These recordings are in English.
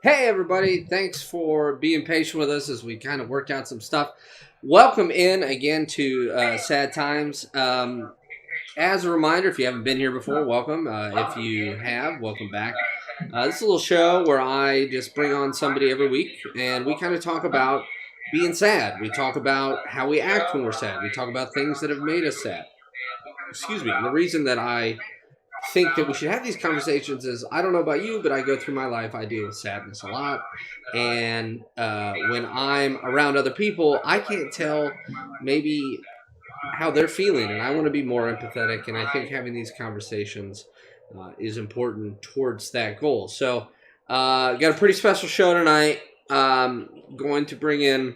Hey everybody, thanks for being patient with us as we kind of work out some stuff. Welcome in again to Sad Times. As a reminder, if you haven't been here before, welcome. If you have, welcome back. This is a little show where I just bring on somebody every week and we kind of talk about being sad. We talk about how we act when we're sad. We talk about things that have made us sad. Excuse me. And the reason that I think that we should have these conversations is I don't know about you, but I go through my life, I deal with sadness a lot, and when I'm around other people, I can't tell maybe how they're feeling, and I want to be more empathetic, and I think having these conversations is important towards that goal. So got a pretty special show tonight. Going to bring in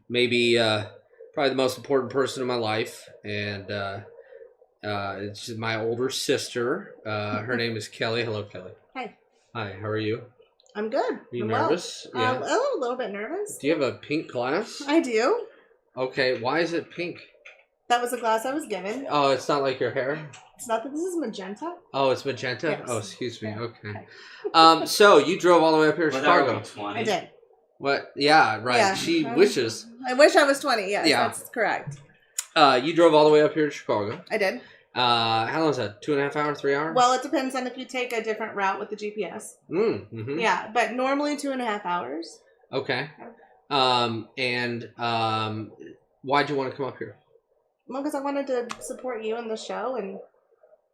maybe probably the most important person in my life, and it's my older sister. Her name is Kelly. Hello, Kelly. Hi. Hi, how are you? I'm good. Are you I'm nervous? Well. Yeah. A little bit nervous. Do you have a pink glass? I do. Okay, why is it pink? That was the glass I was given. Oh, it's not like your hair? It's not that this is magenta. Oh, it's magenta? Yes. Oh, excuse me. Yeah. Okay. So you drove all the way up here to Chicago. I did. What? Yeah, right. Yeah. She wishes. I wish I was 20. Yes, Yeah. that's correct. You drove all the way up here to Chicago. I did. How long is that? 2.5 hours, 3 hours? Well, it depends on if you take a different route with the GPS. Mm-hmm. Yeah, but normally 2.5 hours. Okay. Why'd you want to come up here? Well, because I wanted to support you in the show, and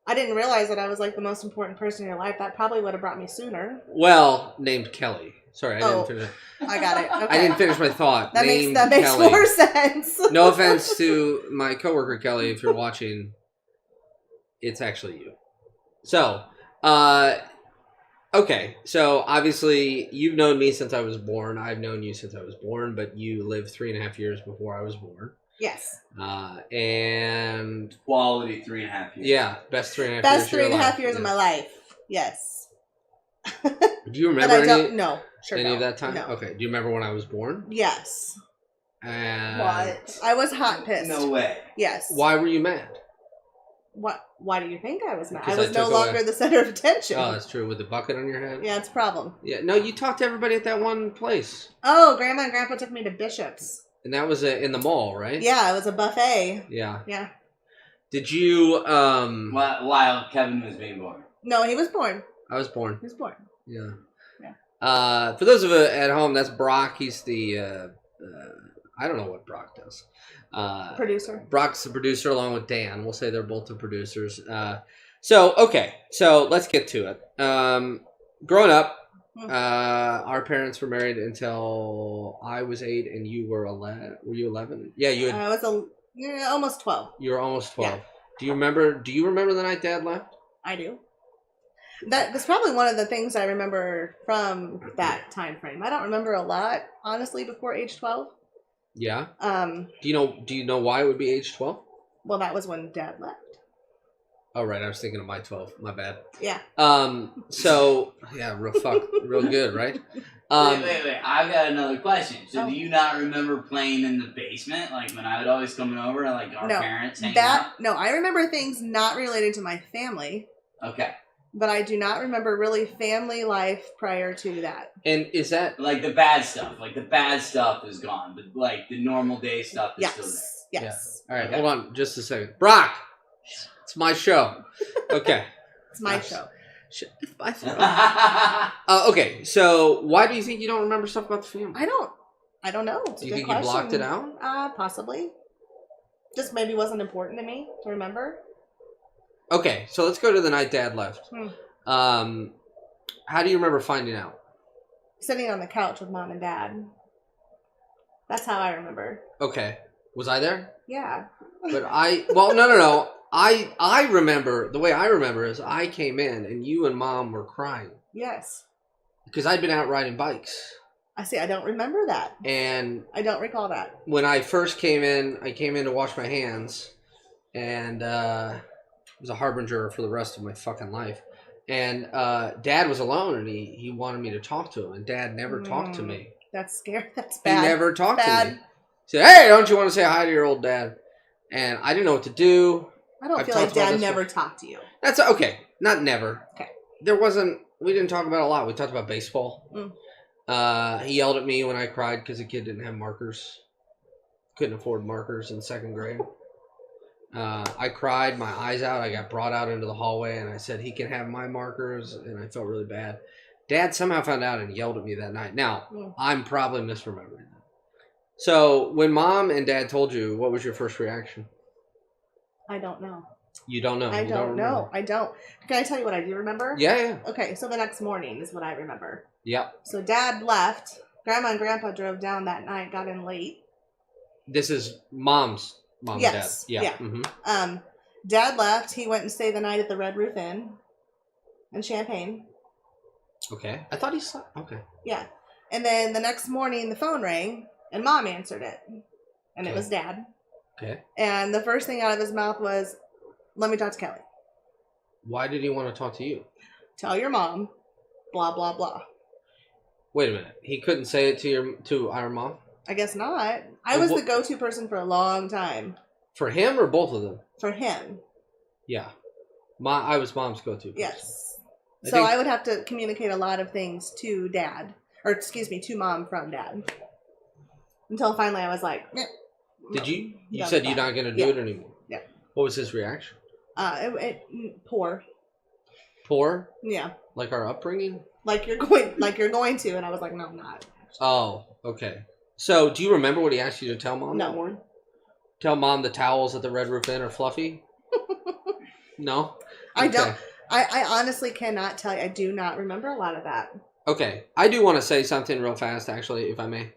I didn't realize that I was like the most important person in your life. That probably would have brought me sooner. Well, named Kelly. Sorry, I didn't finish. I got it. Okay. I didn't finish my thought. That named makes Kelly. more sense. No offense to my coworker Kelly, if you're watching, it's actually you. So, okay. So obviously you've known me since I was born. I've known you since I was born, but you lived 3.5 years before I was born. Yes. And quality 3.5 years. Yeah, best 3.5 years. Best 3.5 years of my life. Yes. Do you remember No. Sure any don't. of that time? No. Okay. Do you remember when I was born? Yes. And What? I was hot pissed. No way. Yes. Why were you mad? What? Why do you think I was mad? Because I was no longer the center of attention. Oh, that's true. With the bucket on your head? Yeah, it's a problem. Yeah. No, you talked to everybody at that one place. Oh, Grandma and Grandpa took me to Bishop's. And that was in the mall, right? Yeah, it was a buffet. Yeah. Yeah. Did you, While Kevin was being born. No, he was born. I was born. He was born. Yeah. Yeah. For those of you at home, that's Brock. He's the, I don't know what Brock does. Producer. Brock's the producer along with Dan. We'll say they're both the producers. Okay. So let's get to it. Growing up, our parents were married until I was 8 and you were 11. Were you 11? Yeah, you had. I was almost 12. You were almost 12. Yeah. Do you remember the night Dad left? I do. That's probably one of the things I remember from that time frame. I don't remember a lot, honestly, before age 12. Yeah. Do you know why it would be age 12? Well, that was when Dad left. Oh, right. I was thinking of my 12. My bad. Yeah. So, yeah, real good, right? Wait. I've got another question. So Oh. do you not remember playing in the basement? Like when I would always come over and like our parents hanging out? No, I remember things not related to my family. Okay. But I do not remember really family life prior to that. And is that... Like the bad stuff. Like the bad stuff is gone. But like the normal day stuff is still there. Yes. Yeah. All right, Okay. hold on just a second. Brock! It's my show. Okay. It's my show. Okay, so why do you think you don't remember stuff about the family? I don't know. It's Do a you good think question. you blocked it out? Possibly. Just maybe wasn't important to me to remember. Okay, so let's go to the night Dad left. How do you remember finding out? Sitting on the couch with Mom and Dad. That's how I remember. Okay. Was I there? Yeah. But no. I remember, the way I remember is I came in and you and Mom were crying. Yes. Because I'd been out riding bikes. I don't remember that. And I don't recall that. when I first came in, I came in to wash my hands. And it was a harbinger for the rest of my fucking life. And Dad was alone and he wanted me to talk to him. And Dad never talked to me. That's scary. That's bad. He never talked to bad. me. He said, "Hey, don't you want to say hi to your old dad?" And I didn't know what to do. I don't I've feel like talked about Dad this never talked to you. That's okay. Not never. Okay. There wasn't We didn't talk about it a lot. We talked about baseball. He yelled at me when I cried because the kid didn't have markers. Couldn't afford markers in 2nd grade. I cried my eyes out. I got brought out into the hallway, and I said, he can have my markers, and I felt really bad. Dad somehow found out and yelled at me that night. Now, I'm probably misremembering that. So, when Mom and Dad told you, what was your first reaction? I don't know. You don't know? I don't know. I don't. Can I tell you what I do remember? Yeah. Okay, so the next morning is what I remember. Yep. So Dad left. Grandma and Grandpa drove down that night, got in late. This is Mom's mom yes. and Dad. Yeah. Mm-hmm. Dad left. He went and stayed the night at the Red Roof Inn in Champaign. Okay. I thought he saw. Okay. Yeah. And then the next morning, the phone rang, and Mom answered it. And it was Dad. Okay. And the first thing out of his mouth was, let me talk to Kelly. Why did he want to talk to you? Tell your mom, blah, blah, blah. Wait a minute. He couldn't say it to our mom? I guess not. I was the go-to person for a long time. For him or both of them? For him. Yeah. I was Mom's go-to person. Yes. I would have to communicate a lot of things to Dad. Or, excuse me, to Mom from Dad. Until finally I was like, Did you? You said you're not going to do it anymore. Yeah. What was his reaction? Poor. Poor? Yeah. Like our upbringing? Like you're going to, and I was like, no, I'm not. Oh, okay. So, do you remember what he asked you to tell Mom that morning? Tell Mom the towels at the Red Roof Inn are fluffy? No? I don't. I honestly cannot tell you. I do not remember a lot of that. Okay. I do want to say something real fast, actually, if I may.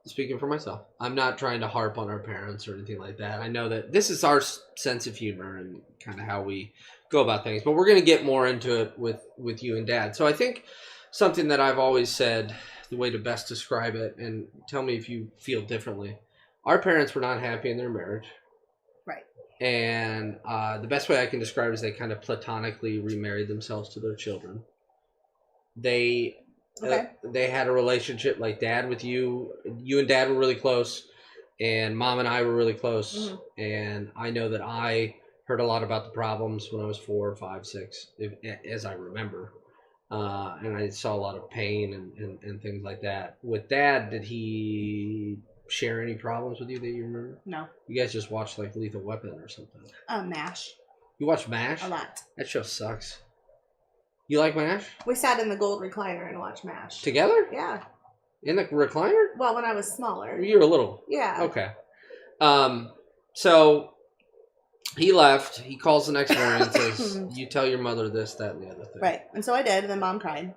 Speaking for myself, I'm not trying to harp on our parents or anything like that. I know that this is our sense of humor and kind of how we go about things, but we're going to get more into it with you and Dad. So I think something that I've always said, the way to best describe it, and tell me if you feel differently. Our parents were not happy in their marriage. Right. And the best way I can describe it is they kind of platonically remarried themselves to their children. They had a relationship like Dad with you. You and Dad were really close, and Mom and I were really close. Mm-hmm. And I know that I heard a lot about the problems when I was 4, 5, 6, as I remember. And I saw a lot of pain and things like that. With Dad, did he share any problems with you that you remember? No. You guys just watched like Lethal Weapon or something. MASH. You watch MASH? A lot. That show sucks. You like MASH? We sat in the gold recliner and watched MASH. Together? Yeah. In the recliner? Well, when I was smaller. You were little? Yeah. Okay. So he left. He calls the next morning and says, you tell your mother this, that, and the other thing. Right. And so I did, and then Mom cried.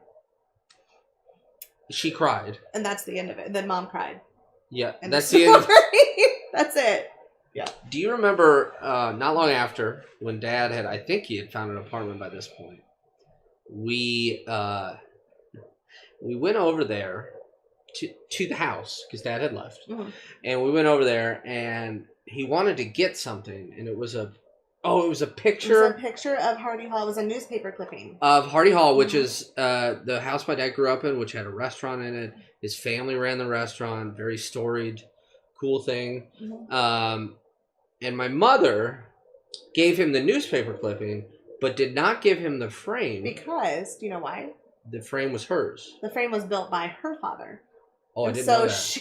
She cried. And that's the end of it. Then Mom cried. Yeah, and that's the end of it. That's it. Yeah. Do you remember not long after when Dad I think he had found an apartment by this point, we went over there to the house because Dad had left. Mm-hmm. And we went over there and he wanted to get something, and it was a picture. It was a picture of Hardy Hall. It was a newspaper clipping of Hardy Hall, which is the house my dad grew up in, which had a restaurant in it. His family ran the restaurant, very storied, cool thing. Mm-hmm. And my mother gave him the newspaper clipping, but did not give him the frame. Because, do you know why? The frame was hers. The frame was built by her father. Oh, I didn't know that. So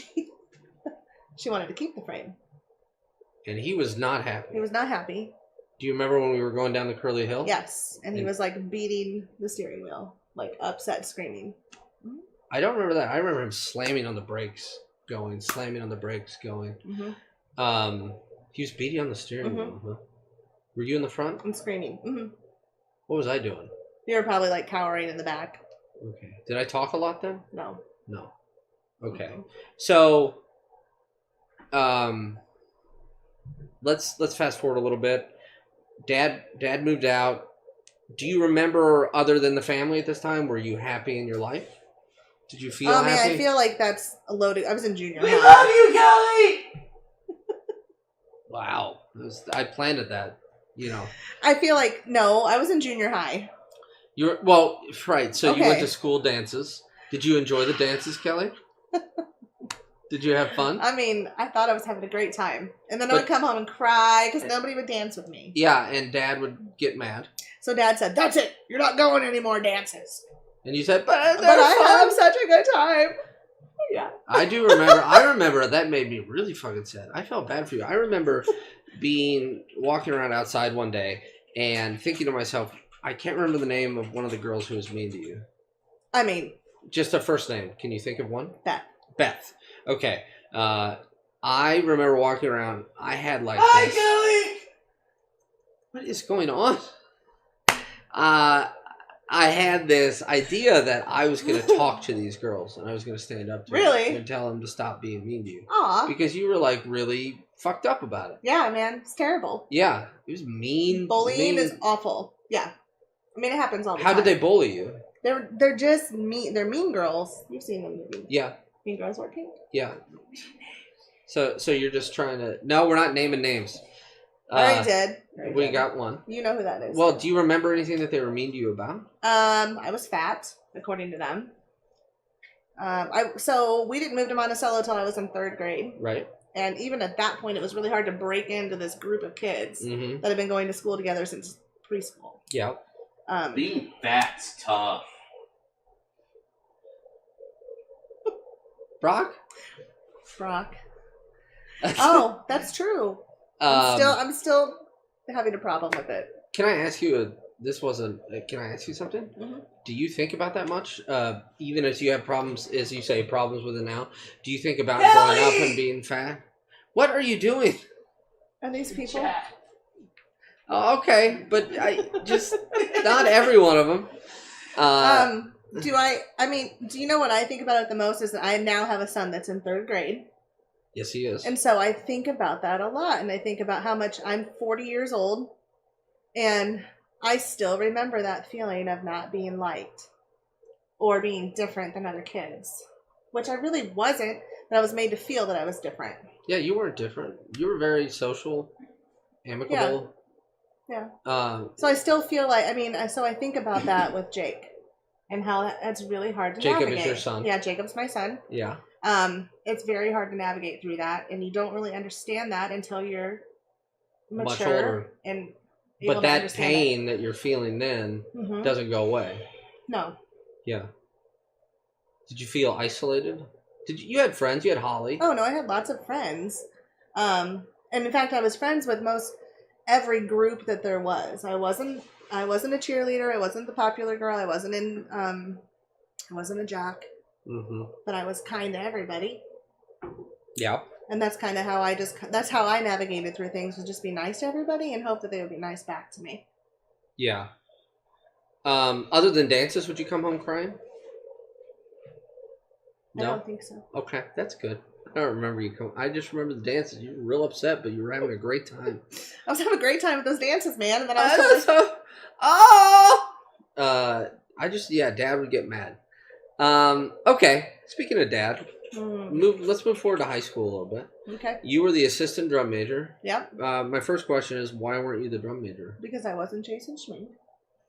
she wanted to keep the frame. And he was not happy. He was not happy. Do you remember when we were going down the curly hill? Yes. And he was like beating the steering wheel, like upset, screaming. Mm-hmm. I don't remember that. I remember him slamming on the brakes, going. Mm-hmm. He was beating on the steering wheel. Huh? Were you in the front? And screaming. Mm-hmm. What was I doing? You were probably like cowering in the back. Okay. Did I talk a lot then? No. Okay. Mm-hmm. So, let's fast forward a little bit. Dad moved out. Do you remember, other than the family at this time, were you happy in your life? Did you feel happy? I feel like that's a loaded. I was in junior high. We love you, Kelly! Wow. I planted that, you know. I feel like, no, I was in junior high. Right. So okay. You went to school dances. Did you enjoy the dances, Kelly? Did you have fun? I mean, I thought I was having a great time. And then I would come home and cry because nobody would dance with me. Yeah, and Dad would get mad. So Dad said, "That's it. You're not going any more dances." And you said, but I have such a good time. Yeah. I do remember. I remember that made me really fucking sad. I felt bad for you. I remember walking around outside one day and thinking to myself, I can't remember the name of one of the girls who was mean to you. I mean, just a first name. Can you think of one? Beth. Okay. I remember walking around. I had like Hi, this. Kelly! What is going on? I had this idea that I was going to talk to these girls and I was going to stand up to them and tell them to stop being mean to you. Aw. Because you were like really fucked up about it. Yeah, man. It's terrible. Yeah. It was mean. Bullying is awful. Yeah. I mean, it happens all the time. How did they bully you? They're just mean. They're mean girls. You've seen them movie. Yeah. Mean Girls working? Yeah. So you're just trying to... No, we're not naming names. I did. We got one. You know who that is. Well, do you remember anything that they were mean to you about? I was fat, according to them. So we didn't move to Monticello until I was in 3rd grade. Right. And even at that point, it was really hard to break into this group of kids that have been going to school together since preschool. Yeah. Being fat's tough. Brock? Oh, that's true. I'm still having a problem with it. Can I ask you can I ask you something? Mm-hmm. Do you think about that much? Even as you have problems, as you say, problems with it now, do you think about growing up and being fat? What are you doing? Are these people? Oh, okay, but not every one of them. Do you know what I think about it the most is that I now have a son that's in 3rd grade. Yes, he is. And so I think about that a lot. And I think about how much I'm 40 years old. And I still remember that feeling of not being liked or being different than other kids. Which I really wasn't, but I was made to feel that I was different. Yeah, you weren't different. You were very social, amicable. Yeah. So I still feel like, so I think about that with Jake. And how that's really hard to navigate. Jacob is your son. Yeah, Jacob's my son. Yeah. It's very hard to navigate through that, and you don't really understand that until you're mature much older. And but that pain that you're feeling then doesn't go away. No. Yeah. Did you feel isolated? You had friends? You had Holly? Oh no, I had lots of friends. And in fact, I was friends with most every group that there was. I wasn't a cheerleader. I wasn't the popular girl. I wasn't a jock. Mm-hmm. But I was kind to everybody. Yeah. And that's kind of how that's how I navigated through things, was just be nice to everybody and hope that they would be nice back to me. Yeah. Other than dances, would you come home crying? No? I don't think so. Okay, that's good. I don't remember you come. I just remember the dances. You were real upset, but you were having a great time. I was having a great time with those dances, man. And then I was Dad would get mad. Okay. Speaking of Dad, let's move forward to high school a little bit. Okay. You were the assistant drum major. Yep. My first question is, why weren't you the drum major? Because I wasn't Jason Schmink.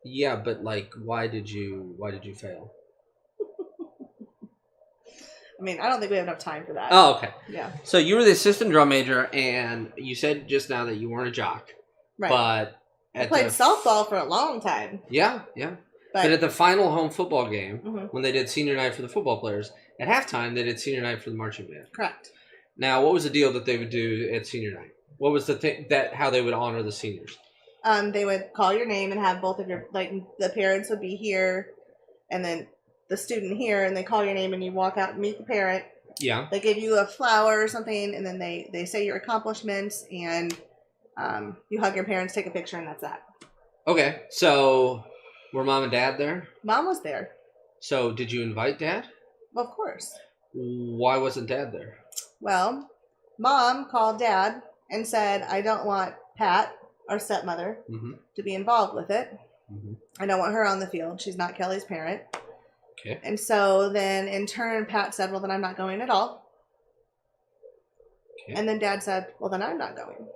Yeah, but why did you fail? I don't think we have enough time for that. Oh, okay. Yeah. So you were the assistant drum major, and you said just now that you weren't a jock. Right. But I played softball for a long time. Yeah. But at the final home football game, when they did senior night for the football players, at halftime they did senior night for the marching band. Correct. Now, what was the deal that they would do at senior night? What was the thing how they would honor the seniors? They would call your name and have both of your, the parents would be here, and then the student here, and they call your name and you walk out and meet the parent. Yeah. They give you a flower or something, and then they say your accomplishments, and you hug your parents, take a picture, and that's that. Okay, so were Mom and Dad there? Mom was there. So did you invite Dad? Well, of course. Why wasn't Dad there? Well, Mom called Dad and said, I don't want Pat, our stepmother, to be involved with it. Mm-hmm. I don't want her on the field. She's not Kelly's parent. Okay. And so then in turn, Pat said, well, then I'm not going at all. Okay. And then Dad said, well, then I'm not going.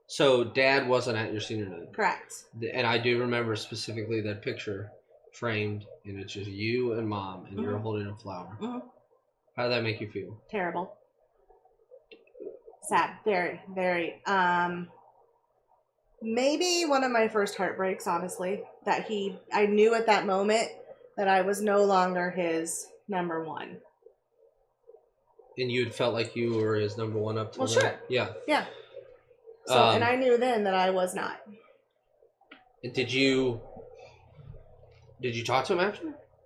So Dad wasn't at your senior night? Correct. And I do remember specifically that picture framed, and it's just you and Mom, and you're holding a flower. Mm-hmm. How did that make you feel? Terrible. Sad. Very, very. Maybe one of my first heartbreaks, honestly, that I knew at that moment that I was no longer his number one. And you had felt like you were his number one up to Well, sure. Yeah. Yeah. So, and I knew then that I was not. Did you talk to him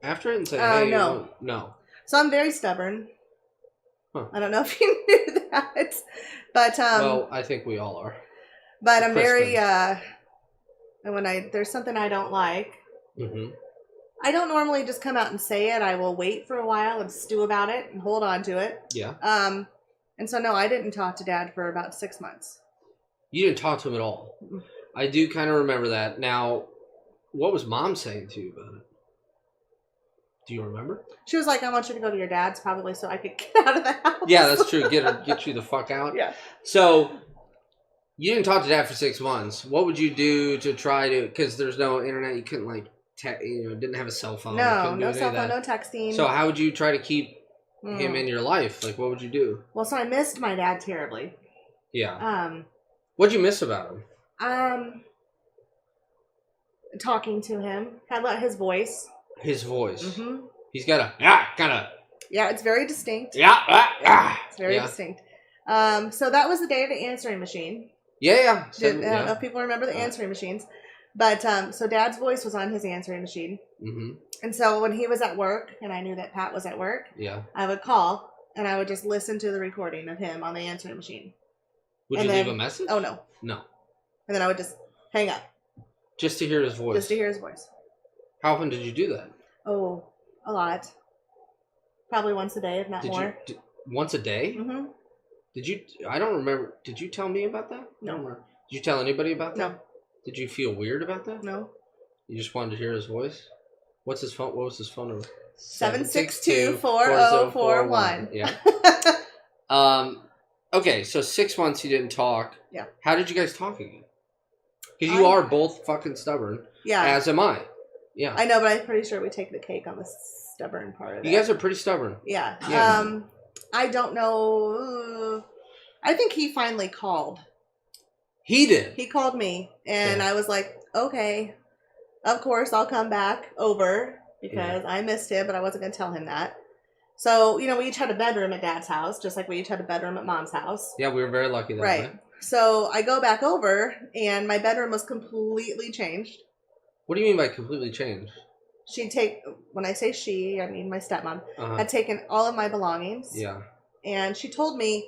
after it and say, hey, no. No. So I'm very stubborn. Huh. I don't know if you knew that. But well, I think we all are. But I'm very and when there's something I don't like, I don't normally just come out and say it. I will wait for a while and stew about it and hold on to it. Yeah. And so no, I didn't talk to Dad for about 6 months. You didn't talk to him at all. I do kind of remember that. Now, what was Mom saying to you about it? Do you remember? She was like, I want you to go to your dad's, probably so I could get out of the house. Yeah, that's true. Get you the fuck out. Yeah. So, you didn't talk to Dad for 6 months. What would you do to try to, because there's no internet, you couldn't didn't have a cell phone. No cell phone, no texting. So how would you try to keep him in your life? Like, what would you do? Well, so I missed my dad terribly. Yeah. What'd you miss about him? Talking to him. I let his voice. His voice. Mm-hmm. He's got a kind of. Yeah, it's very distinct. Yeah. It's very distinct. So that was the day of the answering machine. Yeah. I don't know if people remember the answering machines. But so Dad's voice was on his answering machine. Mm-hmm. And so when he was at work, and I knew that Pat was at work, I would call, and I would just listen to the recording of him on the answering machine. Would you leave a message? Oh, no. No. And then I would just hang up. Just to hear his voice? Just to hear his voice. How often did you do that? Oh, a lot. Probably once a day, if not more. Once a day? Mm-hmm. I don't remember. Did you tell me about that? No. Did you tell anybody about that? No. Did you feel weird about that? No. You just wanted to hear his voice? What's his phone? What was his phone number? 762-4041. Yeah. Okay, so 6 months you didn't talk. Yeah. How did you guys talk again? Because you are both fucking stubborn. Yeah. As am I. Yeah. I know, but I'm pretty sure we take the cake on the stubborn part of it. You guys are pretty stubborn. Yeah. I don't know. I think he finally called. He did? He called me, and I was like, okay, of course I'll come back over, because I missed him, but I wasn't going to tell him that. So, we each had a bedroom at Dad's house, just like we each had a bedroom at Mom's house. Yeah, we were very lucky that way. So I go back over, and my bedroom was completely changed. What do you mean by completely changed? When I say she, I mean my stepmom, had taken all of my belongings. Yeah. And she told me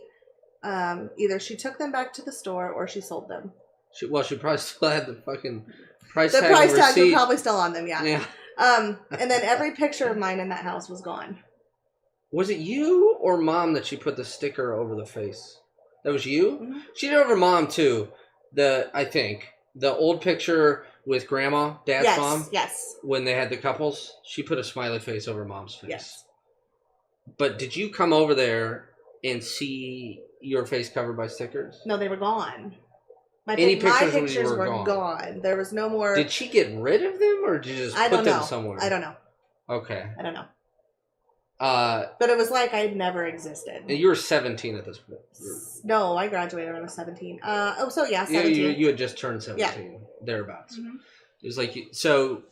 either she took them back to the store or she sold them. She probably still had the fucking price tag. The price tags were probably still on them, yeah. Yeah. And then every picture of mine in that house was gone. Was it you or Mom that she put the sticker over the face? That was you? Mm-hmm. She did it over Mom, too. I think. The old picture with Grandma, Dad's mom. Yes. When they had the couples, she put a smiley face over Mom's face. Yes. But did you come over there and see your face covered by stickers? No, they were gone. My pictures were gone. There was no more. Did she get rid of them, or did you just put them somewhere? I don't know. Okay. I don't know. But it was like I'd never existed. And you were 17 at this point. No, I graduated when I was 17. 17. You had just turned 17, thereabouts. Mm-hmm. It was like, so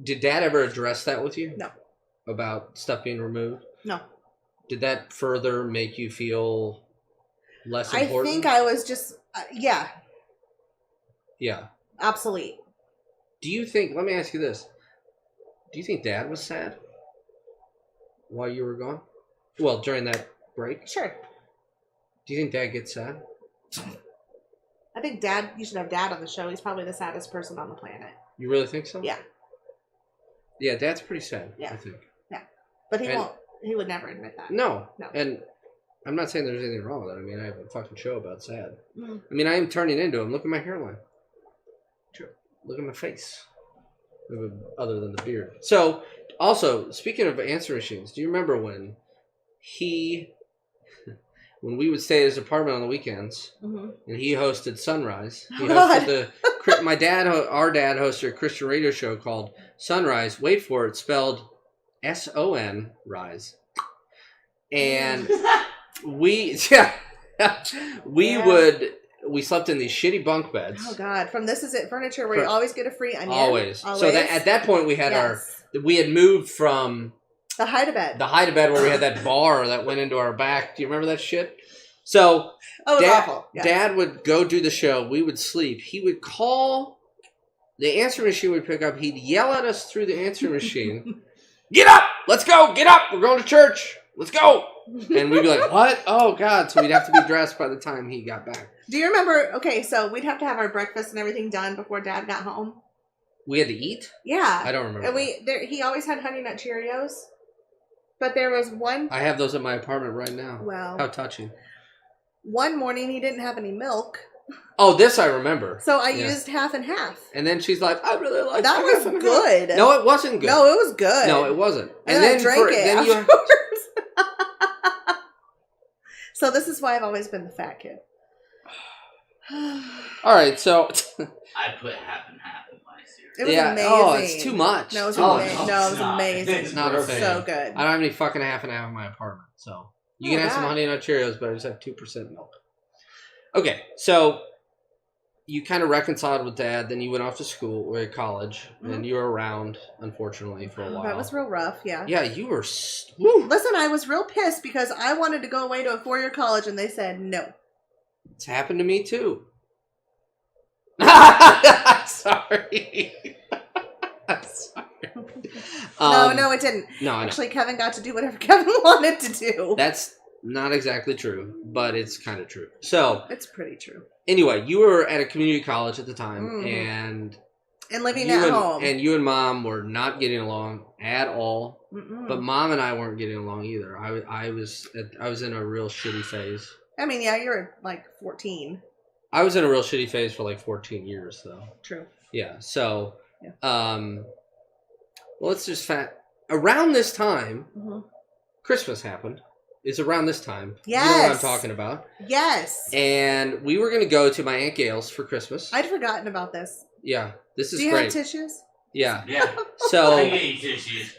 did Dad ever address that with you? No. About stuff being removed? No. Did that further make you feel less important? I think I was just, yeah. Yeah. Obsolete. Let me ask you this. Do you think Dad was sad while you were gone? Well, during that break? Sure. Do you think Dad gets sad? I think you should have Dad on the show. He's probably the saddest person on the planet. You really think so? Yeah. Yeah, Dad's pretty sad, yeah. I think. Yeah. But he would never admit that. No. And I'm not saying there's anything wrong with it. I mean, I have a fucking show about sad. Mm. I mean, I am turning into him. Look at my hairline. True. Look at my face. Other than the beard. So, also, speaking of answer machines, do you remember when we would stay at his apartment on the weekends, and he hosted Sunrise? He hosted our dad hosted a Christian radio show called Sunrise. Wait for it, spelled S-O-N Rise. And we slept in these shitty bunk beds. Oh God! From This Is It Furniture, where you always get a free onion. Always. So at that point, we had we had moved from the hide-a-bed. The hide-a-bed where we had that bar that went into our back. Do you remember that shit? So awful. Yes. Dad would go do the show. We would sleep. He would call. The answering machine would pick up. He'd yell at us through the answering machine. Get up! Let's go! Get up! We're going to church. Let's go! And we'd be like, what? Oh, God. So we'd have to be dressed by the time he got back. Do you remember? Okay, so we'd have to have our breakfast and everything done before Dad got home. We had to eat? Yeah. I don't remember. And he always had Honey Nut Cheerios. But there was one... I have those at my apartment right now. Wow. How touching. One morning, he didn't have any milk. Oh, this I remember. So I used half and half. And then she's like, I really like that. Was good. No, it wasn't good. No, it was good. No, it wasn't. And then I drank it afterwards. So this is why I've always been the fat kid. All right, so... I put half and half in my cereal. It was amazing. Oh, it's too much. No, it was, no, it was amazing. It's not it was so good. I don't have any fucking half and half in my apartment, so... You can have some Honey Nut Cheerios, but I just have 2% milk. Okay, so... You kind of reconciled with Dad, then you went off to school or college, and you were around, unfortunately, for a while. That was real rough, yeah. Yeah, you were... Listen, I was real pissed because I wanted to go away to a 4-year college, and they said no. It's happened to me, too. Sorry. I'm sorry. No, it didn't. No, I know. Actually, Kevin got to do whatever Kevin wanted to do. That's not exactly true, but it's kind of true. So... It's pretty true. Anyway, you were at a community college at the time, and living at home. And you and Mom were not getting along at all. But Mom and I weren't getting along either. I was in a real shitty phase. I mean, yeah, you were like 14. I was in a real shitty phase for like 14 years, though. True. Yeah. So, well, let's just around this time, Christmas happened. It's around this time. Yes. You know what I'm talking about. Yes. And we were going to go to my Aunt Gail's for Christmas. I'd forgotten about this. Yeah. This is great. great. Do you have tissues? Yeah. Yeah. So, I need tissues.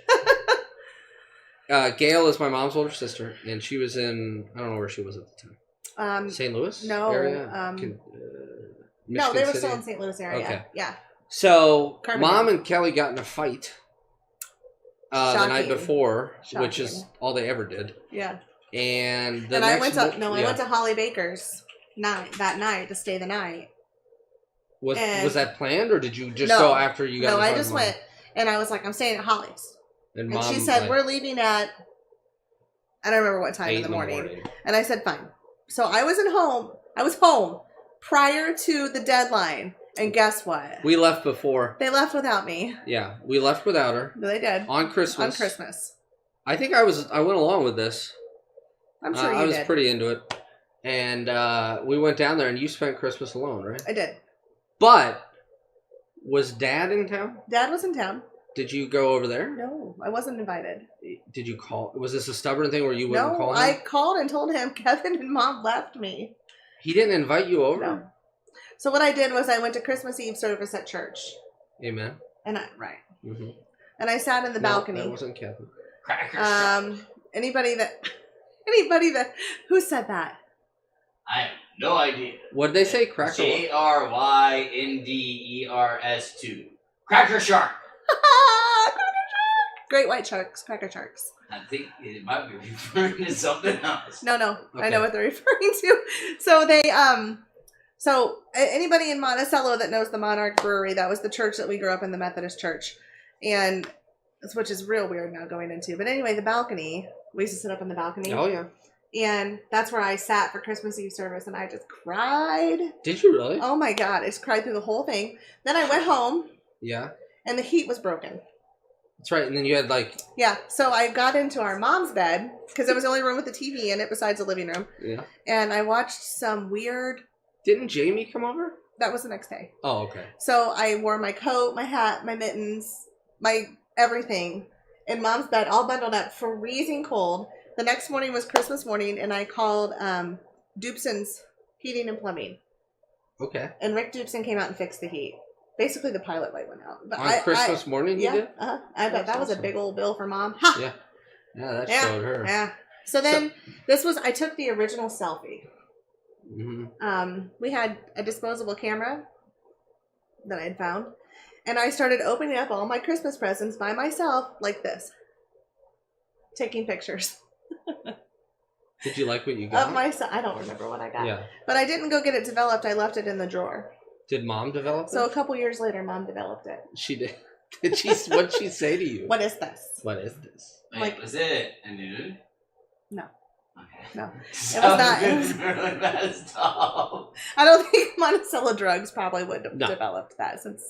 Gail is my mom's older sister, and she was in, I don't know where she was at the time. St. Louis no, area? No, they were City? still in St. Louis area. Okay. Yeah. So, Mom and Kelly got in a fight the night before, which is all they ever did. Yeah. And I went to Holly Baker's that night to stay the night. Was that planned, or did you just go after you got? No, I just went, and I was like, I'm staying at Holly's. And Mom, she said, we're leaving at, I don't remember what time in the morning. And I said, fine. So I was home prior to the deadline. And guess what? We left before. They left without me. Yeah, we left without her. They did. On Christmas. On Christmas. I think I went along with this. I'm sure you did. I was pretty into it. And we went down there, and you spent Christmas alone, right? I did. But was Dad in town? Dad was in town. Did you go over there? No, I wasn't invited. Did you call? Was this a stubborn thing where you wouldn't call him? No, I called and told him Kevin and Mom left me. He didn't invite you over? No. So what I did was I went to Christmas Eve service at church. Amen. And and I sat in the balcony. That wasn't Kevin. Anybody that who said that? I have no idea. What did they say? Cracker Kynders2. Cracker Shark. Great white sharks, cracker sharks. I think it might be referring to something else. No. Okay. I know what they're referring to. So they so anybody in Monticello that knows the Monarch Brewery, that was the church that we grew up in, the Methodist church. And which is real weird now going into. But anyway, the balcony, we used to sit up in the balcony. Oh yeah. And that's where I sat for Christmas Eve service, and I just cried. Did you really? Oh my God, I just cried through the whole thing. Then I went home. Yeah. And the heat was broken. That's right. And then you had Yeah. So I got into our mom's bed because it was the only room with the TV in it besides the living room. Yeah. And I watched some weird. Didn't Jamie come over? That was the next day. Oh, okay. So I wore my coat, my hat, my mittens, my everything in Mom's bed, all bundled up, freezing cold. The next morning was Christmas morning, and I called Dupson's Heating and Plumbing. Okay. And Rick Dupson came out and fixed the heat. Basically, the pilot light went out. But on Christmas morning, you did? I bet that was a big old bill for Mom. Ha! Yeah, that showed her. Yeah. So then, I took the original selfie. Mm-hmm. We had a disposable camera that I'd found, and I started opening up all my Christmas presents by myself like this, taking pictures. Did you like what you got? Of myself. I don't remember what I got. Yeah. But I didn't go get it developed. I left it in the drawer. Did Mom develop it? So a couple years later, Mom developed it. She did. What'd she say to you? What is this? What is this? Wait, was it a nude? No. Okay. No. It was not. It was really bad stuff. I don't think Monticello Drugs probably would have developed that since,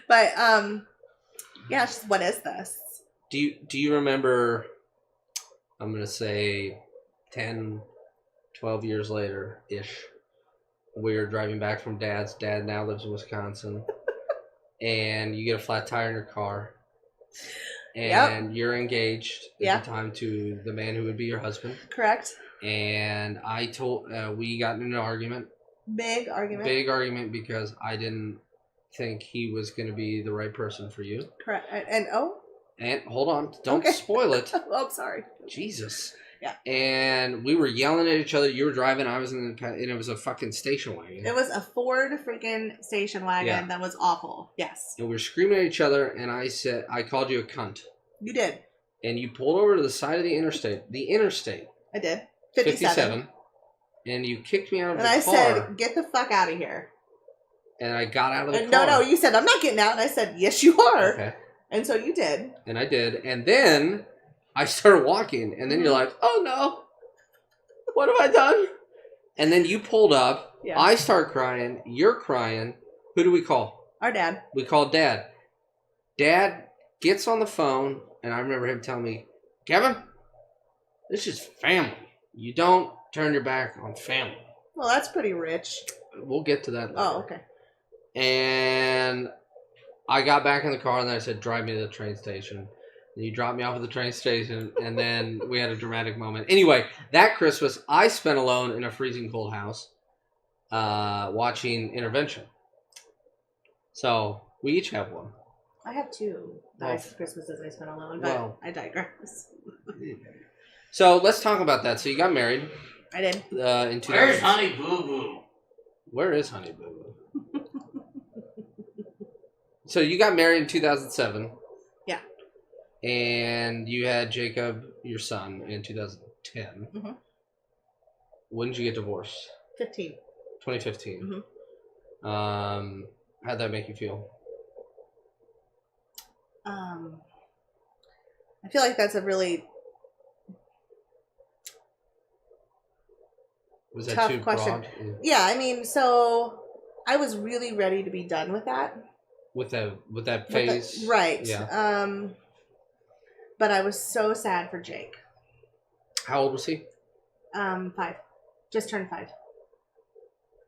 But, yeah, just, what is this? Do you remember, I'm going to say 10, 12 years later-ish, we were driving back from Dad's. Dad now lives in Wisconsin. And you get a flat tire in your car. And you're engaged at the time to the man who would be your husband. Correct. And we got in an argument. Big argument. Big argument because I didn't think he was going to be the right person for you. Correct. And hold on. Don't spoil it. Oh, I'm sorry. Jesus. Yeah. And we were yelling at each other. You were driving. I was and it was a fucking station wagon. It was a Ford freaking station wagon that was awful. Yes. And we were screaming at each other, and I called you a cunt. You did. And you pulled over to the side of the interstate. The interstate. I did. 57. And you kicked me out of the car. And I said, get the fuck out of here. And I got out of the car. No, you said, I'm not getting out. And I said, yes, you are. Okay. And so you did. And I did. And then I started walking. And then you're like, oh, no. What have I done? And then you pulled up. Yeah. I start crying. You're crying. Who do we call? Our dad. We called Dad. Dad gets on the phone. And I remember him telling me, Kevin, this is family. You don't turn your back on family. Well, that's pretty rich. We'll get to that later. Oh, okay. And I got back in the car and then I said, drive me to the train station. And you dropped me off at the train station and then we had a dramatic moment. Anyway, that Christmas, I spent alone in a freezing cold house watching Intervention. So we each have one. I have two Christmases I spent alone, but I digress. So let's talk about that. So you got married. I did. In 2000. Where's Honey Boo Boo? Where is Honey Boo Boo? So you got married in 2007. Yeah. And you had Jacob, your son, in 2010. Mm-hmm. When did you get divorced? 2015. Mm-hmm. How'd that make you feel? I feel like that's a really tough question. Broad? Yeah, I mean, so I was really ready to be done with that. With that phase, right? Yeah. But I was so sad for Jake. How old was he? 5, just turned 5.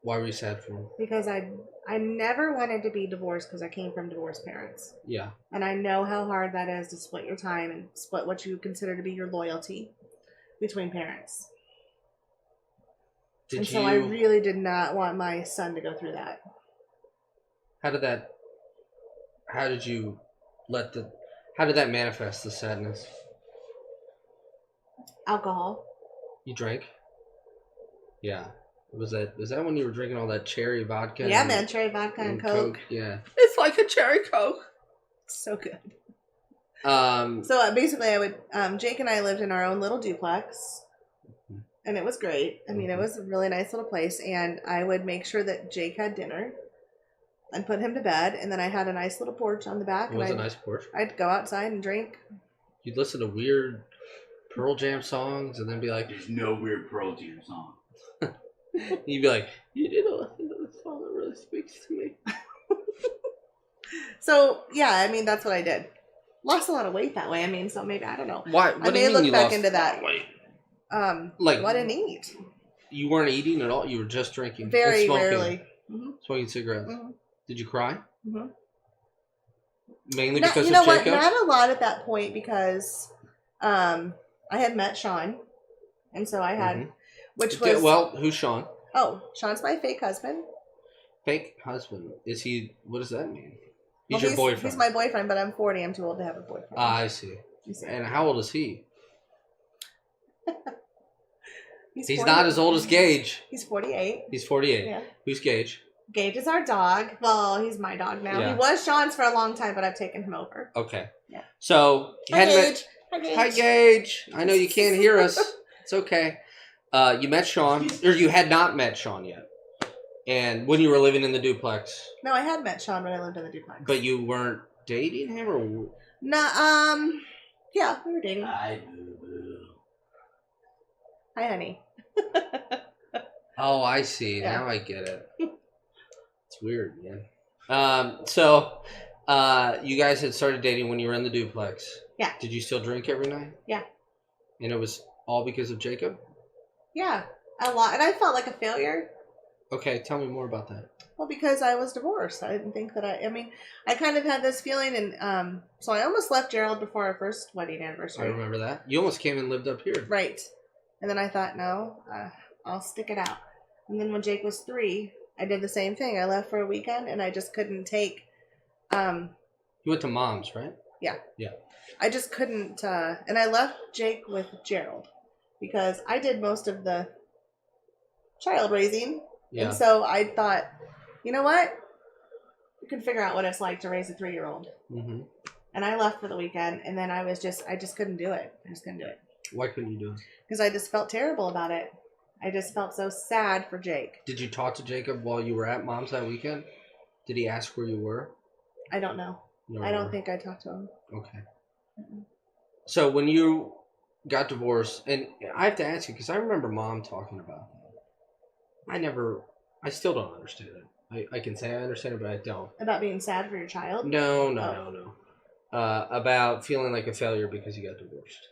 Why were you sad for him? Because I never wanted to be divorced because I came from divorced parents. Yeah. And I know how hard that is to split your time and split what you consider to be your loyalty between parents. So I really did not want my son to go through that. How did that manifest, the sadness? Alcohol. You drank? Yeah. Was that when you were drinking all that cherry vodka? Yeah, man, cherry vodka and Coke. Yeah. It's like a cherry Coke. So good. So basically I would, Jake and I lived in our own little duplex. And it was great. I mean, it was a really nice little place. And I would make sure that Jake had dinner and put him to bed. And then I had a nice little porch on the back. It was a nice porch. I'd go outside and drink. You'd listen to weird Pearl Jam songs and then be like, there's no weird Pearl Jam song. You'd be like, you didn't listen to the song that really speaks to me. So, yeah, I mean, that's what I did. Lost a lot of weight that way. I mean, so maybe, I don't know. Why? I may look back into that. Weight? Like, what I didn't eat. You weren't eating at all? You were just drinking? Very rarely. Mm-hmm. Smoking cigarettes. Mm-hmm. Did you cry? Mm-hmm. Mainly because of Jacob? You know what? Not a lot at that point because I had met Sean. And so I had, which was... Well, who's Sean? Oh, Sean's my fake husband. Fake husband? Is he... What does that mean? He's your boyfriend. He's my boyfriend, but I'm 40. I'm too old to have a boyfriend. Ah, I see. And how old is he? He's not as old as Gage. He's 48. He's 48. Yeah. Who's Gage? Gage is our dog. Well, he's my dog now. Yeah. He was Sean's for a long time, but I've taken him over. Okay. Yeah. So, Hi, Gage. Hi, Gage. I know you can't hear us. It's okay. You met Sean, or you had not met Sean yet. And when you were living in the duplex. No, I had met Sean when I lived in the duplex. But you weren't dating him, or? No, yeah, we were dating. Hi, boo-boo. Hi, honey. Oh, I see. Yeah. Now I get it. It's weird, man. So, you guys had started dating when you were in the duplex. Yeah. Did you still drink every night? Yeah. And it was all because of Jacob? Yeah, a lot. And I felt like a failure. Okay, tell me more about that. Well, because I was divorced. I didn't think that I kind of had this feeling, and so I almost left Gerald before our first wedding anniversary. I remember that. You almost came and lived up here. Right. And then I thought, no, I'll stick it out. And then when Jake was 3, I did the same thing. I left for a weekend, and I just couldn't take. You went to Mom's, right? Yeah. Yeah. I just couldn't, and I left Jake with Gerald because I did most of the child raising. Yeah. And so I thought, you know what? You can figure out what it's like to raise a 3-year-old. Mm-hmm. And I left for the weekend, and then I just couldn't do it. I just couldn't do it. Why couldn't you do it? Because I just felt terrible about it. I just felt so sad for Jake. Did you talk to Jacob while you were at Mom's that weekend? Did he ask where you were? I don't know. I don't think I talked to him. Okay. So when you got divorced, and I have to ask you, because I remember Mom talking about that. I still don't understand it. I can say I understand it, but I don't. About being sad for your child? No. About feeling like a failure because you got divorced.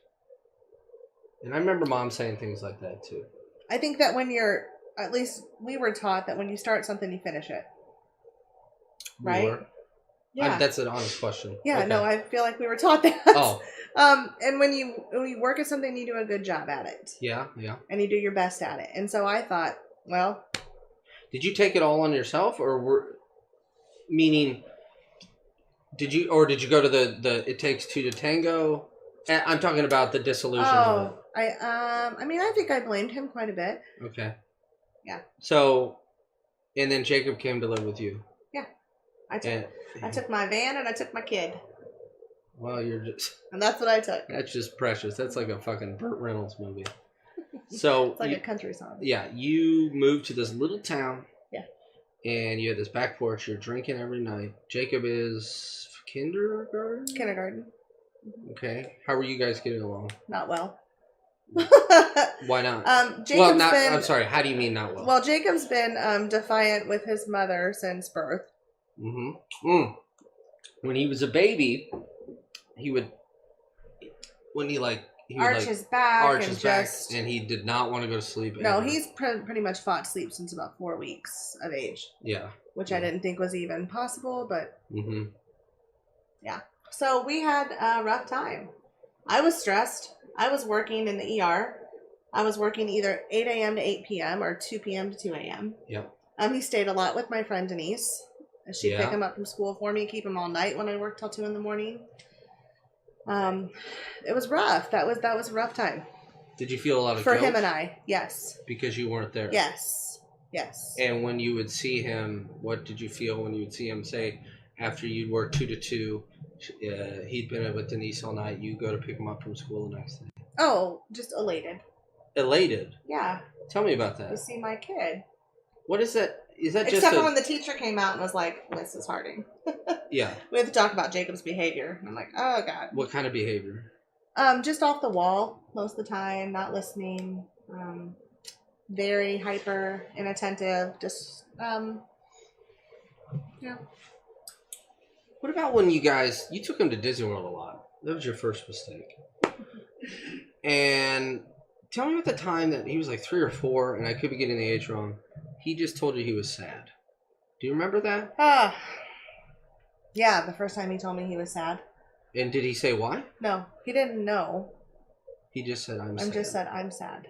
And I remember Mom saying things like that too. I think that at least we were taught that when you start something, you finish it. Right? Yeah. That's an honest question. Yeah, okay. no, I feel like we were taught that. Oh. And when you work at something, you do a good job at it. Yeah. And you do your best at it. And so I thought, well. Did you take it all on yourself, or did you go to the It Takes Two to Tango? I'm talking about the dissolution. Oh, I think I blamed him quite a bit. Okay. Yeah. So, and then Jacob came to live with you. Yeah. I took my van and I took my kid. Well, you're just. And that's what I took. That's just precious. That's like a fucking Burt Reynolds movie. So it's like a country song. Yeah, you moved to this little town. Yeah. And you had this back porch. You're drinking every night. Jacob is kindergarten? Kindergarten. Okay. How were you guys getting along? Not well. Why not? I'm sorry. How do you mean not well? Well, Jacob's been defiant with his mother since birth. Mm-hmm. When he was a baby, he would arch his back and he did not want to go to sleep. No, ever. he's pretty much fought sleep since about 4 weeks of age. Yeah. Which I didn't think was even possible, but mm-hmm. Yeah. So we had a rough time. I was stressed. I was working in the ER. I was working either 8 a.m. to 8 p.m. or 2 p.m. to 2 a.m. Yep. He stayed a lot with my friend Denise. She'd pick him up from school for me, keep him all night when I worked till 2 in the morning. It was rough. That was a rough time. Did you feel a lot of for guilt? him and I? Yes. Because you weren't there. Yes. And when you would see him, what did you feel when you would see him? Say after you'd work 2 to 2, he'd been with Denise all night. You go to pick him up from school the next day. Oh, just elated. Elated. Yeah. Tell me about that. To see my kid. What is that? Is that Except for when the teacher came out and was like, Mrs. Harding. Yeah. We had to talk about Jacob's behavior. And I'm like, oh, God. What kind of behavior? Just off the wall most of the time, not listening, very hyper, inattentive, just, yeah. What about when you took him to Disney World a lot? That was your first mistake. And tell me about the time that he was like 3 or 4, and I could be getting the age wrong. He just told you he was sad. Do you remember that? Yeah, the first time he told me he was sad. And did he say why? No, he didn't know. He just said, I'm sad. Just said, I'm sad.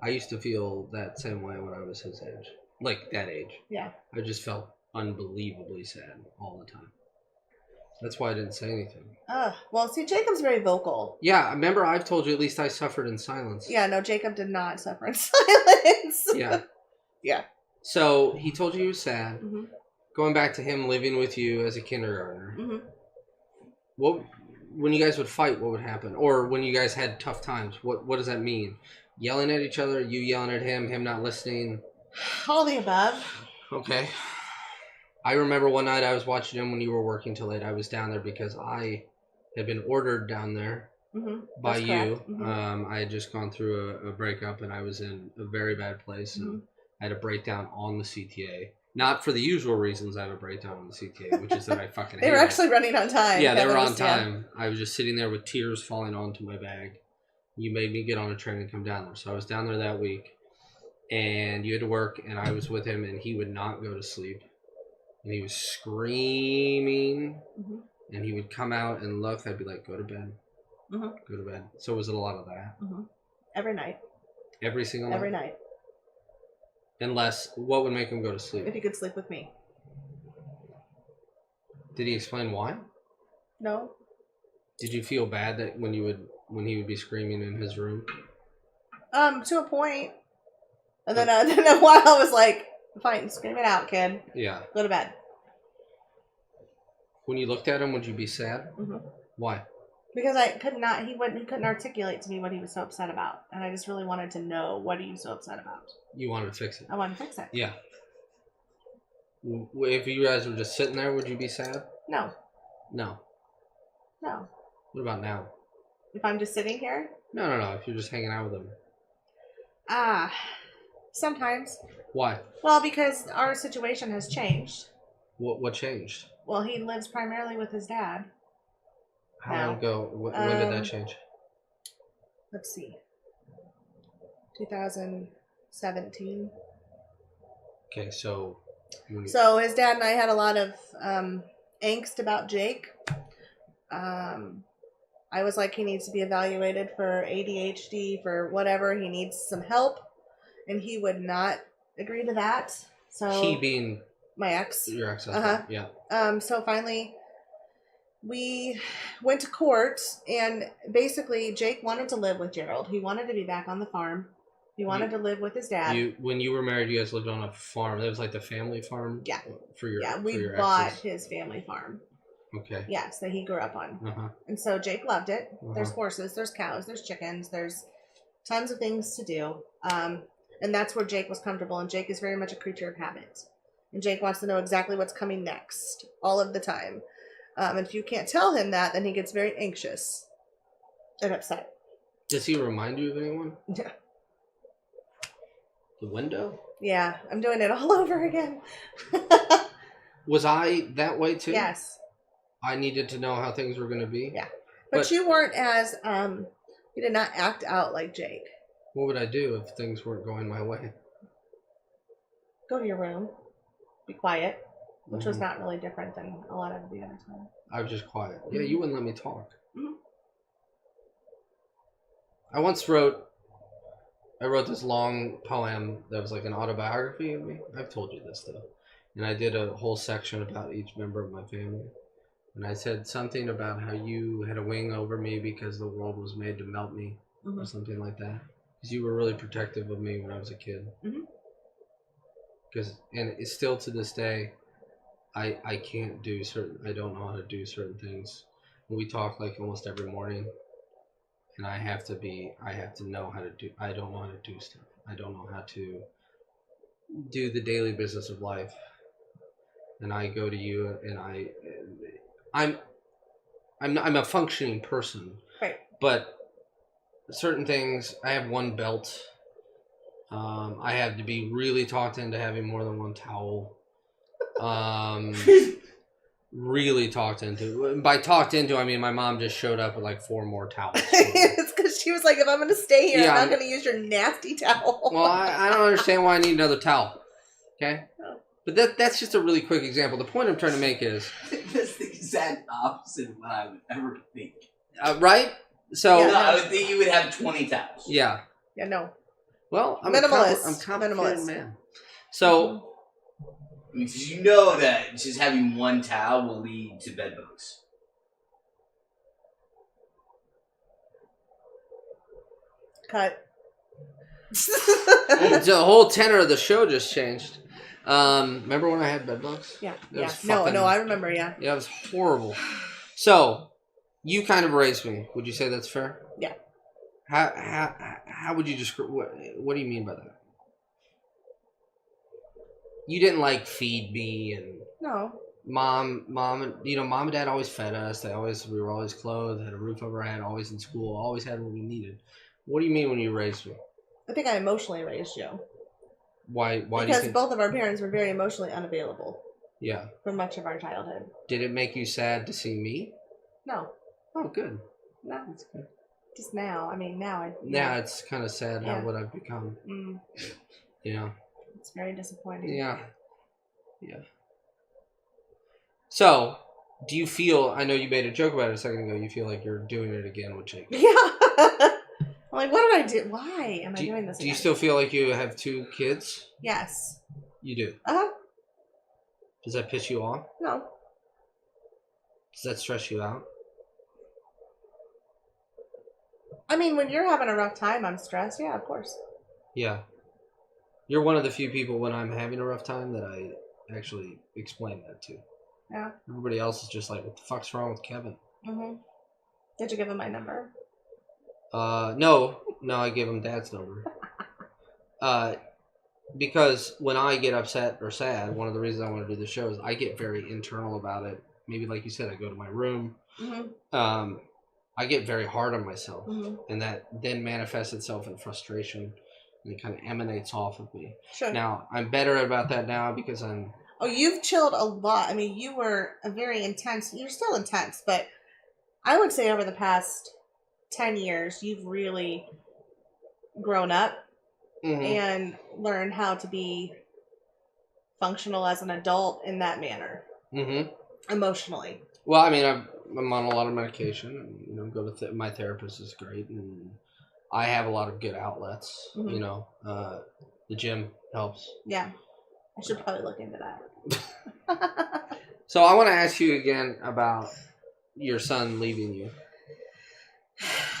I used to feel that same way when I was his age. Like that age. Yeah. I just felt unbelievably sad all the time. That's why I didn't say anything. Well, see, Jacob's very vocal. Yeah, remember I've told you at least I suffered in silence. Yeah, no, Jacob did not suffer in silence. Yeah. Yeah. So he told you he was sad. Mm-hmm. Going back to him living with you as a kindergartner. Mm-hmm. When you guys would fight, what would happen? Or when you guys had tough times, what does that mean? Yelling at each other, you yelling at him not listening? All the above. Okay. I remember one night I was watching him when you were working till late. I was down there because I had been ordered down there by you. Mm-hmm. I had just gone through a breakup and I was in a very bad place and I had a breakdown on the CTA. Not for the usual reasons I have a breakdown on the CTA, which is that I fucking hate They were actually running on time. Yeah, they were on time. I was just sitting there with tears falling onto my bag. You made me get on a train and come down there. So I was down there that week and you had to work and I was with him and he would not go to sleep. And he was screaming, and he would come out and look. I'd be like, "Go to bed, go to bed." So was it a lot of that? Every night. Every single night. Every night. Unless, what would make him go to sleep? If he could sleep with me. Did he explain why? No. Did you feel bad that when he would be screaming in his room? To a point. And then a while I was like, "Fine, scream it out, kid. Yeah. Go to bed." When you looked at him, would you be sad? Why? Because he couldn't articulate to me what he was so upset about, and I just really wanted to know what he was so upset about. You wanted to fix it. I wanted to fix it. Yeah. If you guys were just sitting there, would you be sad? No. No. No. What about now? If I'm just sitting here? No. If you're just hanging out with him. Sometimes. Why? Well, because our situation has changed. What changed? Well, he lives primarily with his dad. How long ago? When did that change? Let's see. 2017. Okay, so... So his dad and I had a lot of angst about Jake. I was like, he needs to be evaluated for ADHD, for whatever. He needs some help. And he would not agree to that. So he being... my ex. Your ex. Yeah. So finally, we went to court, and basically Jake wanted to live with Gerald. He wanted to be back on the farm. He wanted to live with his dad. When you were married, you guys lived on a farm. It was like the family farm? Yeah. We bought his family farm. Okay. Yes, that he grew up on. And so Jake loved it. There's horses, there's cows, there's chickens, there's tons of things to do. And that's where Jake was comfortable, and Jake is very much a creature of habit. And Jake wants to know exactly what's coming next, all of the time. And if you can't tell him that, then he gets very anxious and upset. Does he remind you of anyone? Yeah. The window? Yeah, I'm doing it all over again. Was I that way too? Yes. I needed to know how things were going to be? Yeah. But you weren't as, you did not act out like Jake. What would I do if things weren't going my way? Go to your room. Be quiet. Which was not really different than a lot of the other time. I was just quiet. Yeah, you wouldn't let me talk. I wrote this long poem that was like an autobiography of me. I've told you this though. And I did a whole section about each member of my family. And I said something about how you had a wing over me because the world was made to melt me. Or something like that. Because you were really protective of me when I was a kid. And it's still to this day, I don't know how to do certain things. We talk like almost every morning. And I have to know how to do, I don't know how to do stuff. I don't know how to do the daily business of life. And I go to you and I'm a functioning person. Right. But certain things, I have one belt. I have to be really talked into having more than one towel. Really talked into. By talked into, I mean my mom just showed up with like 4 more towels. It's because she was like, if I'm going to stay here, I'm not going to use your nasty towel. Well, I don't understand why I need another towel. Okay? Oh. But that's just a really quick example. The point I'm trying to make is... That's the exact opposite of what I would ever think. Right? So... Yeah, no, I would think you would have 20 towels. Yeah. Yeah, no. Well, I'm minimalist. I'm complicated man. So... Because you know that just having one towel will lead to bed bugs. Cut. The whole tenor of the show just changed. Remember when I had bed bugs? Yeah. It was No, fucking- I remember. Yeah. Yeah, it was horrible. So, you kind of raised me. Would you say that's fair? Yeah. How would you describe? What do you mean by that? You didn't like feed me and No. mom, and mom and dad always fed us. We were always clothed, had a roof over our head, always in school, always had what we needed. What do you mean when you raised me? I think I emotionally raised you. Why? Do you Because think? both of our parents were very emotionally unavailable Yeah. for much of our childhood. Did it make you sad to see me? No. Oh, good. No. That's good. Just now. I mean, now. Now it's kind of sad Yeah. what I've become. Mm, Yeah. it's very disappointing. Yeah. Yeah. So, do you feel? I know you made a joke about it a second ago. You feel like you're doing it again with Jake. Yeah. I'm like, what did I do? Why am I doing this? Do you again? still feel like you have 2 kids? Yes. You do. Uh-huh. Does that piss you off? No. Does that stress you out? I mean, when you're having a rough time, I'm stressed. Yeah, of course. Yeah. You're one of the few people when I'm having a rough time that I actually explain that to. Yeah. Everybody else is just like, what the fuck's wrong with Kevin? Mm-hmm. Did you give him my number? No, I gave him Dad's number. Because when I get upset or sad, one of the reasons I want to do the show is I get very internal about it. Maybe like you said, I go to my room. Mm-hmm. I get very hard on myself, Mm-hmm. and that then manifests itself in frustration, and it kind of emanates off of me. Sure. Now, I'm better about that now because I'm... Oh, you've chilled a lot. I mean, you were a very intense. You're still intense, but I would say over the past 10 years, you've really grown up Mhm. and learned how to be functional as an adult in that manner, Mhm. emotionally. Well, I mean, I'm on a lot of medication. And, go to my therapist is great, and I have a lot of good outlets. Mhm. The gym helps. Yeah. I should probably look into that. So I want to ask you again about your son leaving you.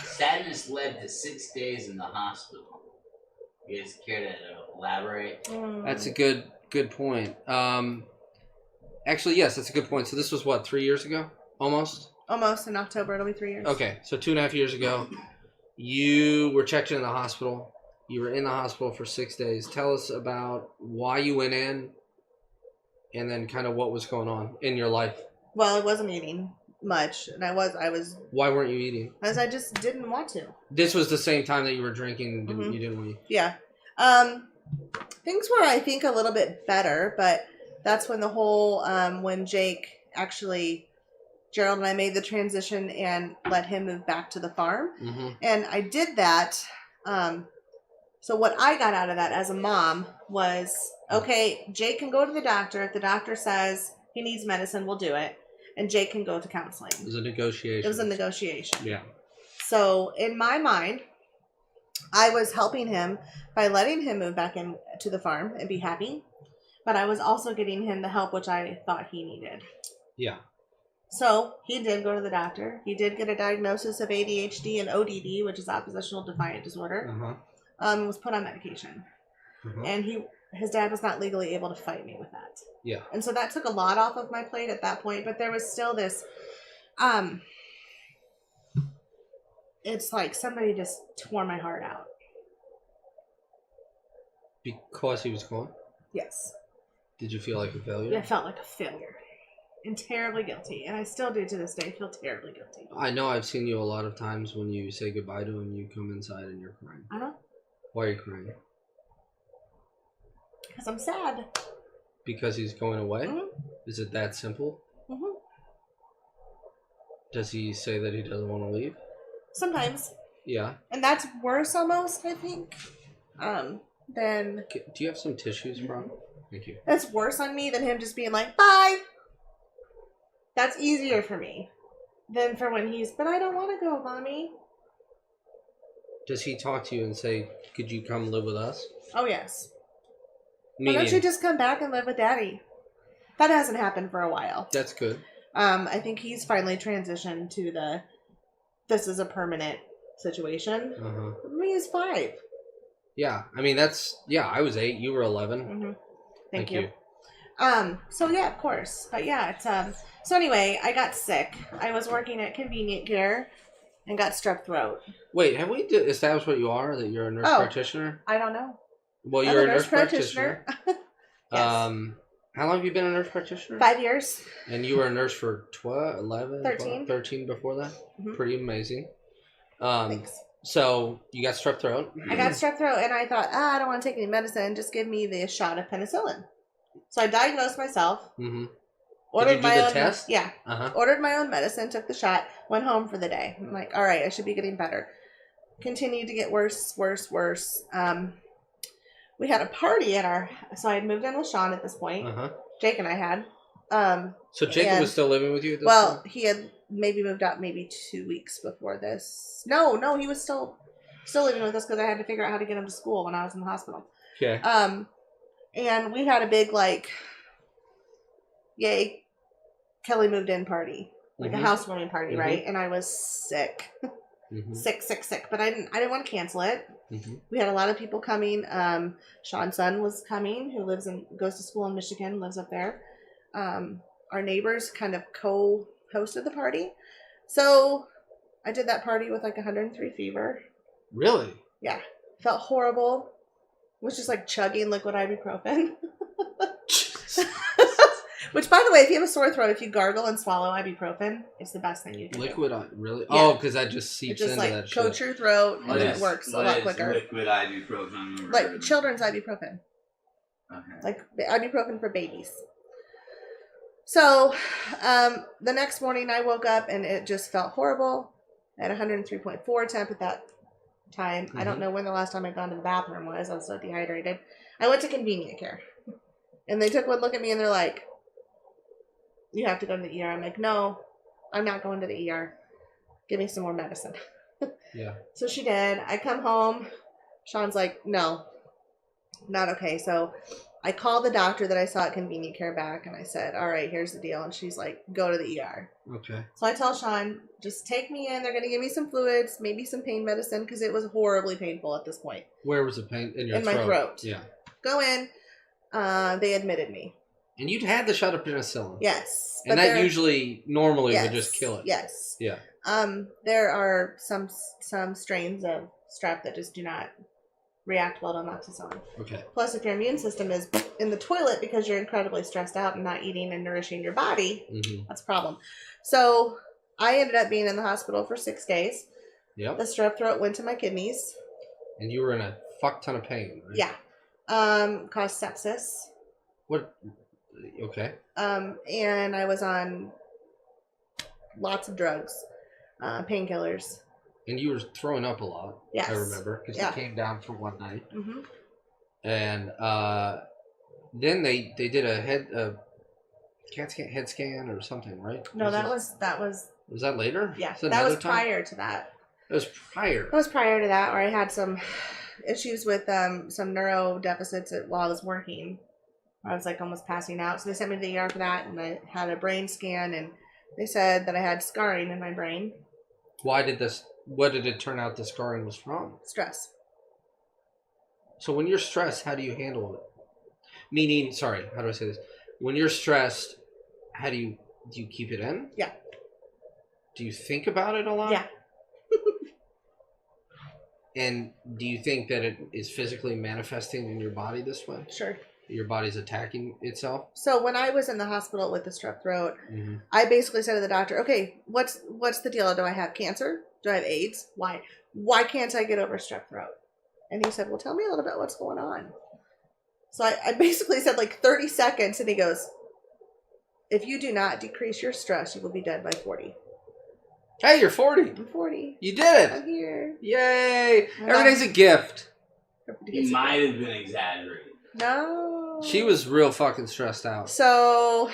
Sadness led to 6 days in the hospital. You guys care to elaborate? That's a good point. Actually, yes, that's a good point. So this was what, 3 years ago, almost. Almost in October. It'll be 3 years. Okay, so 2.5 years ago, you were checked in the hospital. You were in the hospital for 6 days. Tell us about why you went in, and then kind of what was going on in your life. Well, I wasn't eating much, and I was Why weren't you eating? because I just didn't want to. This was the same time that you were drinking. And Mhm. You didn't want to eat. Yeah. Things were, I think, a little bit better, but that's when the whole when Jake actually, Gerald and I made the transition and let him move back to the farm, Mm-hmm. and I did that. So what I got out of that as a mom was, okay, Jake can go to the doctor. If the doctor says he needs medicine, we'll do it. And Jake can go to counseling. It was a negotiation. It was a negotiation. Yeah. So in my mind, I was helping him by letting him move back into the farm and be happy. But I was also getting him the help which I thought he needed. Yeah. So he did go to the doctor. He did get a diagnosis of ADHD and ODD, which is oppositional defiant disorder. Uh-huh. Was put on medication. Uh-huh. And his dad was not legally able to fight me with that. Yeah. And so that took a lot off of my plate at that point, but there was still this it's like somebody just tore my heart out. Because he was gone? Yes. Did you feel like a failure? I felt like a failure and terribly guilty, and I still do to this day feel terribly guilty. I know I've seen you a lot of times when you say goodbye to him, you come inside and you're crying. I know. Why are you crying? Because I'm sad. Because he's going away? Mhm. Is it that simple? Mm-hmm. Does he say that he doesn't want to leave? Sometimes. Yeah. And that's worse almost, I think. Than Do you have some tissues, bro? Thank you. that's worse on me than him just being like, bye. That's easier for me than for when he's, but I don't want to go, mommy. Does he talk to you and say, could you come live with us? Oh, yes. Why Meaning, don't you just come back and live with daddy? That hasn't happened for a while. that's good. I think he's finally transitioned to this is a permanent situation. Uh-huh. For me, it's 5. Yeah, I mean I was 8. You were 11. Mm-hmm. Thank you. So yeah, of course. But yeah, it's so anyway, I got sick. I was working at convenient care and got strep throat. Wait, have we established what you are? That you're a nurse practitioner? I don't know. Well, you're a nurse practitioner. Yes. How long have you been a nurse practitioner? 5 years. And you were a nurse for 12, 11, 13. 12, 13 before that? Mm-hmm. Pretty amazing. Thanks. So you got strep throat. I got strep throat, and I thought, I don't want to take any medicine. Just give me the shot of penicillin. So I diagnosed myself. Mm-hmm. Ordered Did you do my the own test? Yeah. Uh-huh. Ordered my own medicine, took the shot, went home for the day. I'm like, all right, I should be getting better. Continued to get worse. We had a party at so I had moved in with Sean at this point. Uh-huh. Jake and I had. So Jacob was still living with you at this point? He had maybe moved out 2 weeks before this. No, he was still living with us because I had to figure out how to get him to school when I was in the hospital. Okay. And we had a big yay, Kelly moved in party, a housewarming party, right? And I was sick, sick, but I didn't want to cancel it. Mm-hmm. We had a lot of people coming. Sean's son was coming, who goes to school in Michigan, lives up there. Our neighbors kind of co-hosted the party, so I did that party with 103 fever. Really? Yeah, felt horrible. Was just chugging liquid ibuprofen. Which, by the way, if you have a sore throat, if you gargle and swallow ibuprofen, it's the best thing you can do. Really? Yeah. Oh, because that just seeps into that shit. Coats your throat, and it works a lot quicker. Liquid ibuprofen? Children's ibuprofen. Okay. Ibuprofen for babies. So, the next morning I woke up and it just felt horrible. I had 103.4 temp at that time. I don't know when the last time I'd gone to the bathroom was. I was so dehydrated. I went to convenient care. And they took one look at me and they're like, you have to go to the ER. I'm like, no, I'm not going to the ER. Give me some more medicine. Yeah. So she did. I come home. Sean's like, no, not okay. So I called the doctor that I saw at convenient care back and I said, all right, here's the deal. And she's like, go to the ER. Okay. So I tell Sean, just take me in. They're going to give me some fluids, maybe some pain medicine because it was horribly painful at this point. Where was the pain? In your throat? In my throat. Yeah. Go in. They admitted me. And you'd had the shot of penicillin. Yes. And that normally would just kill it. Yes. Yeah. There are some strains of strep that just do not react well to amoxicillin. Okay. Plus, if your immune system is in the toilet because you're incredibly stressed out and not eating and nourishing your body, that's a problem. So I ended up being in the hospital for 6 days. Yep. The strep throat went to my kidneys. And you were in a fuck ton of pain, right? Yeah. Caused sepsis. What? Okay. And I was on lots of drugs, painkillers. And you were throwing up a lot. Yes. I remember because you came down for one night. Mm-hmm. And then they did a head scan or something, right? No, that was. Was that later? Yeah, that was prior to that. It was prior. That was prior to that, where I had some issues with some neuro deficits while I was working. I was almost passing out. So they sent me to the ER for that, and I had a brain scan, and they said that I had scarring in my brain. What did it turn out the scarring was from? Stress. So when you're stressed, how do you handle it? Meaning, sorry, how do I say this? When you're stressed, how do you keep it in? Yeah. Do you think about it a lot? Yeah. And do you think that it is physically manifesting in your body this way? Sure. Your body's attacking itself? So when I was in the hospital with the strep throat, I basically said to the doctor, okay, what's the deal? Do I have cancer? Do I have AIDS? Why can't I get over strep throat? And he said, well, tell me a little bit what's going on. So I basically said 30 seconds, and he goes, if you do not decrease your stress, you will be dead by 40. Hey, you're 40. I'm 40. You did it. I'm here. Yay. Everything's a gift. You might have been exaggerating. No. She was real fucking stressed out. So.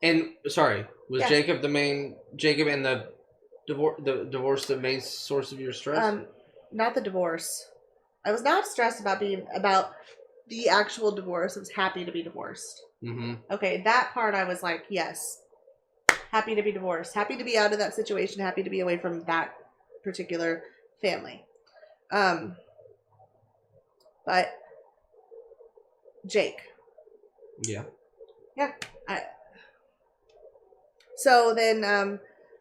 And, sorry, was Jacob and the divorce the main source of your stress? Not the divorce. I was not stressed about the actual divorce. I was happy to be divorced. Mm-hmm. Okay, that part I was like, yes. happy to be divorced, happy to be out of that situation, happy to be away from that particular family. But Jake. Yeah. Yeah. So then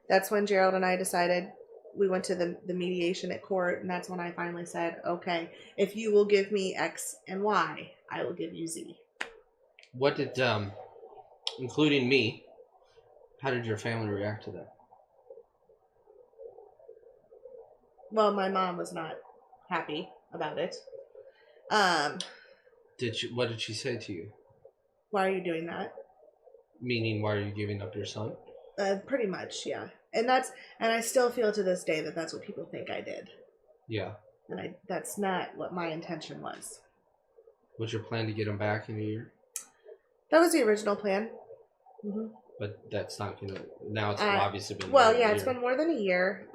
that's when Gerald and I decided, we went to the mediation at court, and that's when I finally said, okay, if you will give me X and Y, I will give you Z. What did, including me, how did your family react to that? Well, my mom was not happy about it. What did she say to you? Why are you doing that? Meaning, why are you giving up your son? Pretty much, yeah. And I still feel to this day that that's what people think I did. Yeah. And that's not what my intention was. What's your plan to get him back in a year? That was the original plan. Mm-hmm. But that's not going to... Now it's obviously been it's been more than a year.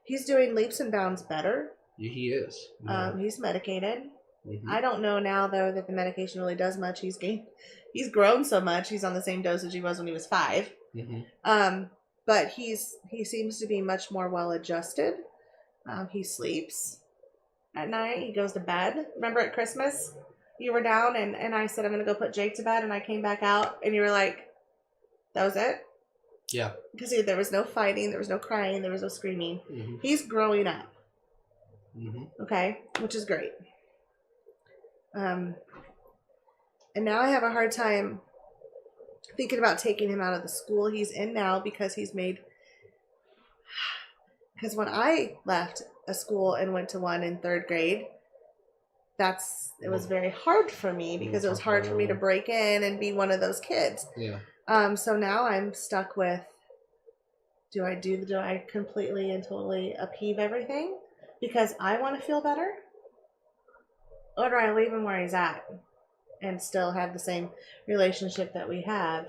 He's doing leaps and bounds better. He is. Yeah. He's medicated. Mm-hmm. I don't know now, though, that the medication really does much. He's grown so much. He's on the same dosage he was when he was 5. Mm-hmm. But he seems to be much more well adjusted. He sleeps at night. He goes to bed. Remember at Christmas, you were down and I said, I'm going to go put Jake to bed, and I came back out and you were like, that was it? Yeah. Because there was no fighting, there was no crying, there was no screaming. Mm-hmm. He's growing up. Mm-hmm. Okay? Which is great. And now I have a hard time thinking about taking him out of the school he's in now, because when I left a school and went to one in 3rd grade, it was very hard for me, because it was hard for me to break in and be one of those kids. Yeah. So now I'm stuck with, do I completely and totally upheave everything because I want to feel better? Or do I leave him where he's at and still have the same relationship that we have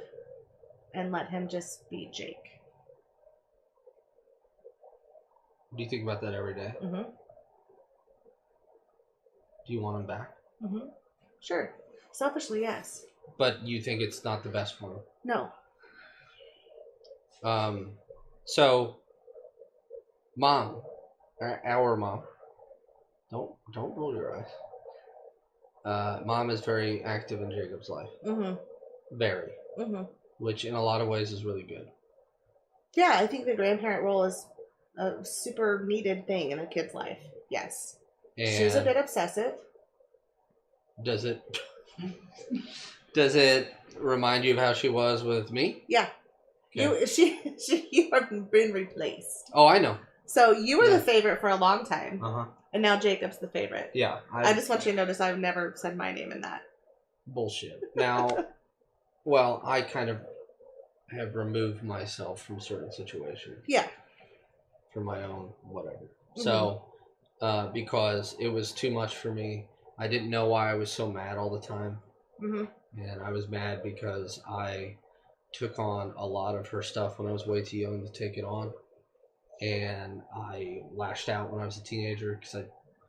and let him just be Jake? Do you think about that every day? Mm-hmm. Do you want him back? Mm-hmm. Sure. Selfishly, yes. But you think it's not the best for him? No. So, Mom, our mom, don't roll your eyes. Mom is very active in Jacob's life. Mm-hmm. Very. Mm-hmm. Which in a lot of ways is really good. Yeah, I think the grandparent role is a super needed thing in a kid's life. Yes. And she's a bit obsessive. Does it remind you of how she was with me? Yeah. Okay. You have been replaced. Oh, I know. So you were the favorite for a long time. Uh-huh. And now Jacob's the favorite. Yeah. I just want you to notice I've never said my name in that. Bullshit. Now, well, I kind of have removed myself from certain situations. Yeah. For my own whatever. Mm-hmm. So, because it was too much for me. I didn't know why I was so mad all the time. Mm-hmm. And I was mad because I took on a lot of her stuff when I was way too young to take it on. And I lashed out when I was a teenager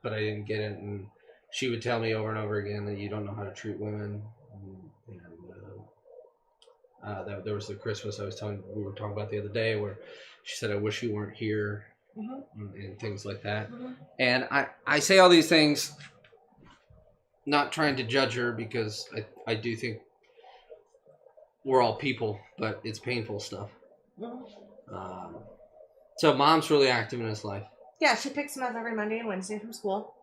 but I didn't get it. And she would tell me over and over again that you don't know how to treat women. And there was the Christmas we were talking about the other day, where she said, I wish you weren't here. Mm-hmm. and things like that. Mm-hmm. And I say all these things not trying to judge her, because I do think we're all people, but it's painful stuff. Mm-hmm. So Mom's really active in his life. Yeah, she picks him up every Monday and Wednesday from school.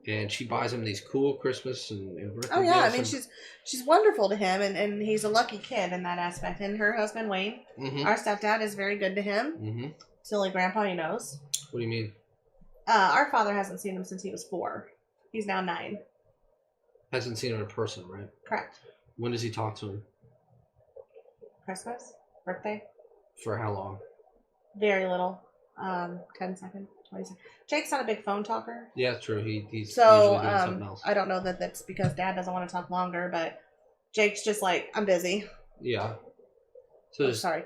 And she buys him these cool Christmas and birthday gifts. Oh, yeah. I mean, she's wonderful to him, and he's a lucky kid in that aspect. And her husband, Wayne, mm-hmm. our stepdad, is very good to him. Mm-hmm. It's the only grandpa he knows. What do you mean? Our father hasn't seen him since he was 4. He's now 9. Hasn't seen him in person, right? Correct. When does he talk to him? Christmas? Birthday? For how long? Very little. 10 seconds, 20 seconds. Jake's not a big phone talker. Yeah, true. He's usually doing something else. I don't know that that's because Dad doesn't want to talk longer, but Jake's just like, I'm busy. Yeah. So sorry.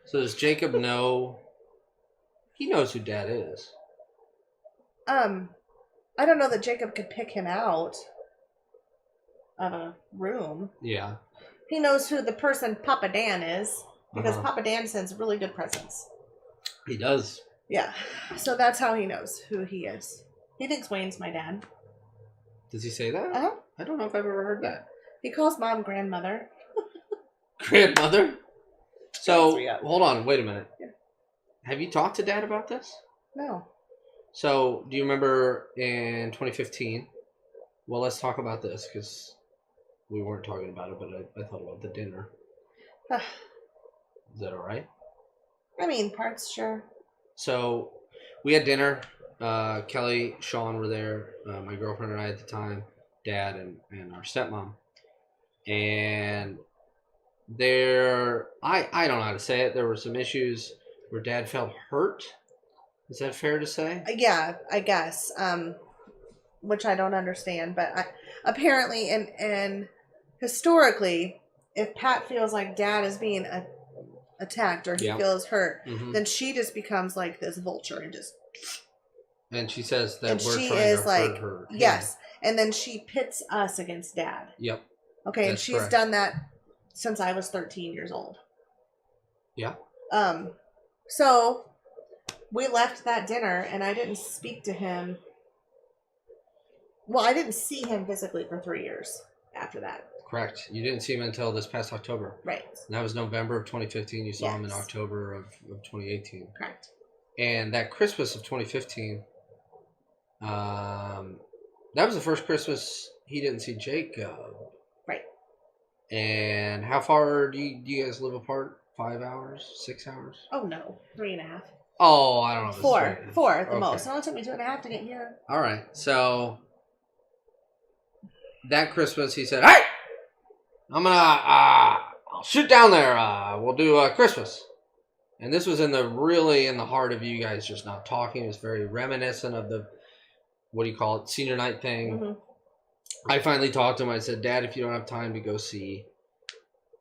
So does Jacob know? He knows who Dad is. I don't know that Jacob could pick him out of a room. Yeah. He knows who the person Papa Dan is. because Papa Dan sends really good presents. He does. Yeah. So that's how he knows who he is. He thinks Wayne's my dad. Does he say that? Uh-huh. I don't know if I've ever heard that. He calls Mom grandmother. Grandmother? So, Yeah. hold on. Wait a minute. Yeah. Have you talked to Dad about this? No. So, do you remember in 2015? Well, let's talk about this because we weren't talking about it, but I thought about the dinner. Is that all right? I mean, parts, sure. So, we had dinner. Kelly, Sean were there. My girlfriend and I at the time. Dad and our stepmom. And I don't know how to say it. There were some issues where Dad felt hurt. Is that fair to say? Yeah, I guess. Which I don't understand, but apparently, and historically, if Pat feels like Dad is being attacked or he feels hurt, then she just becomes like this vulture and just. And she says that and we're she trying is to like, hurt her. yes, and then she pits us against Dad. Yep. Okay, and she's done that since I was 13 years old. Yeah. So we left that dinner, and I didn't speak to him. Well, I didn't see him physically for 3 years after that. Correct. You didn't see him until this past October. Right. And that was November of 2015. You saw him in October of 2018. Correct. And that Christmas of 2015, that was the first Christmas he didn't see Jacob. Right. And how far do you guys live apart? 5 hours? 6 hours? Oh, no. 3.5. Oh, I don't know. Four at the most. It only took me 2.5 to get here. All right. So that Christmas, he said, "Hey, I'm gonna I'll shoot down there. We'll do Christmas." And this was in the heart of you guys just not talking. It was very reminiscent of the, what do you call it, senior night thing. Mm-hmm. I finally talked to him. I said, "Dad, if you don't have time to go see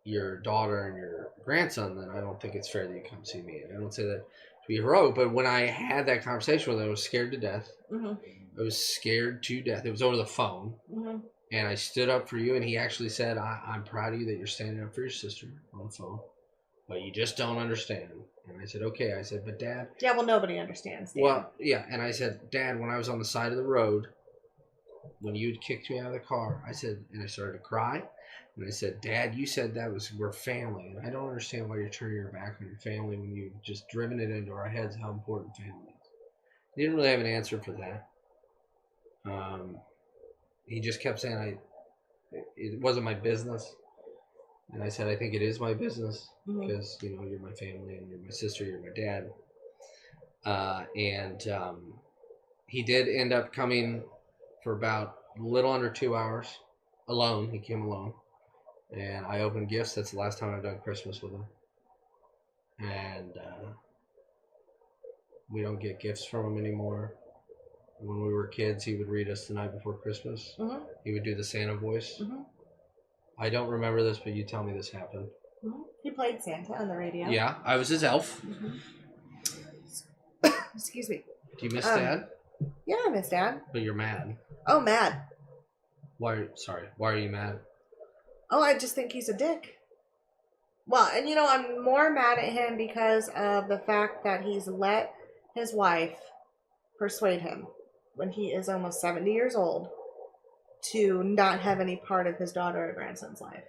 your daughter and your grandson, then I don't think it's fair that you come see me." And I don't say that to be heroic, but when I had that conversation with him, I was scared to death. Mm-hmm. I was scared to death. It was over the phone. Mm-hmm. And I stood up for you, and he actually said, I'm proud of you that you're standing up for your sister on the phone, but you just don't understand. And I said, okay. I said, but Dad... Yeah, well, nobody understands, Dan. Well, yeah, and I said, Dad, when I was on the side of the road, when you had kicked me out of the car, I said, and I started to cry, and I said, Dad, you said we're family, and I don't understand why you're turning your back on your family when you've just driven it into our heads how important family is. He didn't really have an answer for that. He just kept saying, it wasn't my business. And I said, I think it is my business because, you're my family and you're my sister, you're my dad. He did end up coming for about a little under 2 hours alone. He came alone. And I opened gifts. That's the last time I've done Christmas with him. And we don't get gifts from him anymore. When we were kids, he would read us the night before Christmas. Mm-hmm. He would do the Santa voice. Mm-hmm. I don't remember this, but you tell me this happened. Mm-hmm. He played Santa on the radio. Yeah, I was his elf. Mm-hmm. Excuse me. Do you miss Dad? Yeah, I miss Dad. But you're mad. Oh, mad. Why are you mad? Oh, I just think he's a dick. Well, and I'm more mad at him because of the fact that he's let his wife persuade him when he is almost 70 years old to not have any part of his daughter or grandson's life.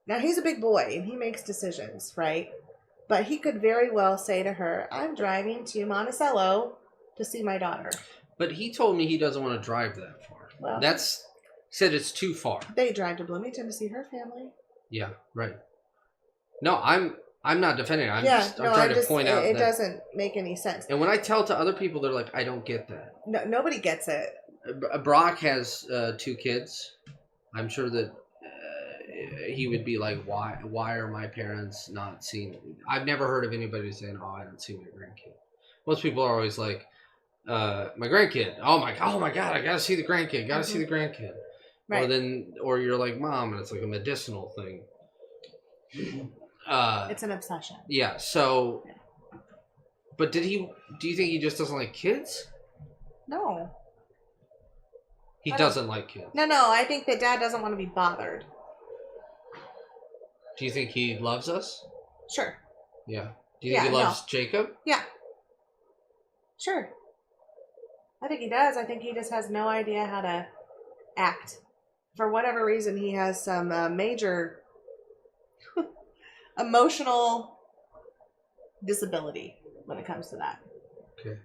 Now, he's a big boy and he makes decisions, right? But he could very well say to her, I'm driving to Monticello to see my daughter. But he told me he doesn't want to drive that far. Well, he said it's too far. They drive to Bloomington to see her family. Yeah, right. No, I'm not defending it. I'm trying to point out it doesn't make any sense. And when I tell to other people, they're like, I don't get that. No, nobody gets it. Brock has 2 kids. I'm sure that he would be like, why are my parents not seeing... I've never heard of anybody saying, I don't see my grandkid. Most people are always like, my grandkid. Oh my God, I gotta see the grandkid. Gotta see the grandkid. Right. Or you're like, Mom, and it's like a medicinal thing. It's an obsession. Yeah, so... But do you think he just doesn't like kids? No. He doesn't like kids? No, I think that Dad doesn't want to be bothered. Do you think he loves us? Sure. Yeah. Do you think he loves Jacob? Yeah. Sure. I think he does. I think he just has no idea how to act. For whatever reason, he has some major emotional disability when it comes to that. Okay.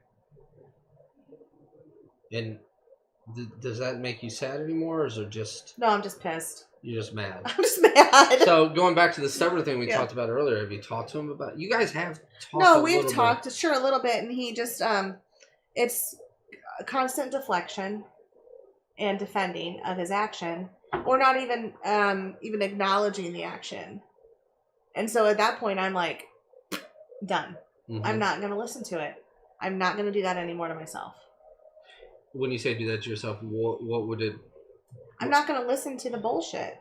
And does that make you sad anymore, or is it just... No, I'm just pissed. You're just mad. I'm just mad. So, going back to the stubborn thing we talked about earlier, have you talked to him about... You guys have talked No, we've talked, sure, a little bit, and he just, it's a constant deflection and defending of his action, or not even acknowledging the action. And so at that point, I'm like, done. Mm-hmm. I'm not going to listen to it. I'm not going to do that anymore to myself. When you say do that to yourself, what would it... I'm not going to listen to the bullshit.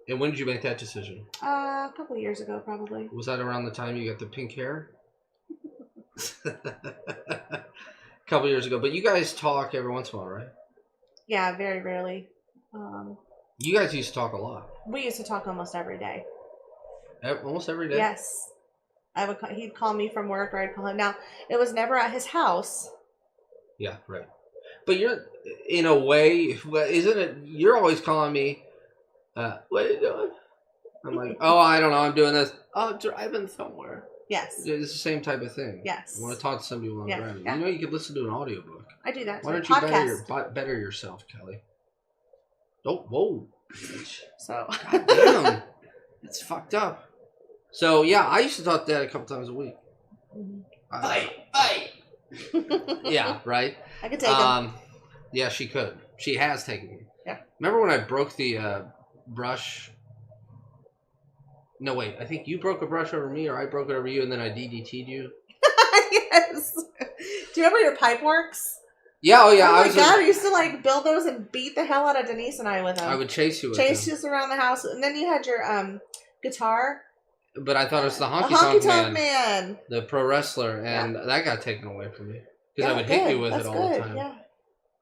And when did you make that decision? A couple of years ago, probably. Was that around the time you got the pink hair? A couple of years ago. But you guys talk every once in a while, right? Yeah, very rarely. You guys used to talk a lot. We used to talk almost every day. Almost every day? Yes. He'd call me from work, or I'd call him. Now, it was never at his house. Yeah, right. But you're, in a way, isn't it? You're always calling me, what are you doing? I'm like, oh, I don't know, I'm doing this. Oh, driving somewhere. Yes. It's the same type of thing. Yes. I want to talk to somebody while I'm driving. Yeah. You know, you could listen to an audiobook. I do that. Why don't you better yourself, Kelly? Oh, whoa. So. God damn. It's fucked up. So, yeah, I used to talk to Dad a couple times a week. Mm-hmm. Fight! Yeah, right? I could take him. Yeah, she could. She has taken me. Yeah. Remember when I broke the brush? No, wait. I think you broke a brush over me, or I broke it over you, and then I DDT'd you. Yes. Do you remember your pipe works? Yeah, oh yeah. Oh my God, I used to like build those and beat the hell out of Denise and I with them. I would chase you with them. Us around the house. And then you had your guitar. But I thought it was the Honky Tonk Man. The pro wrestler, and that got taken away from me. Because I would hit you with it all the time. Yeah.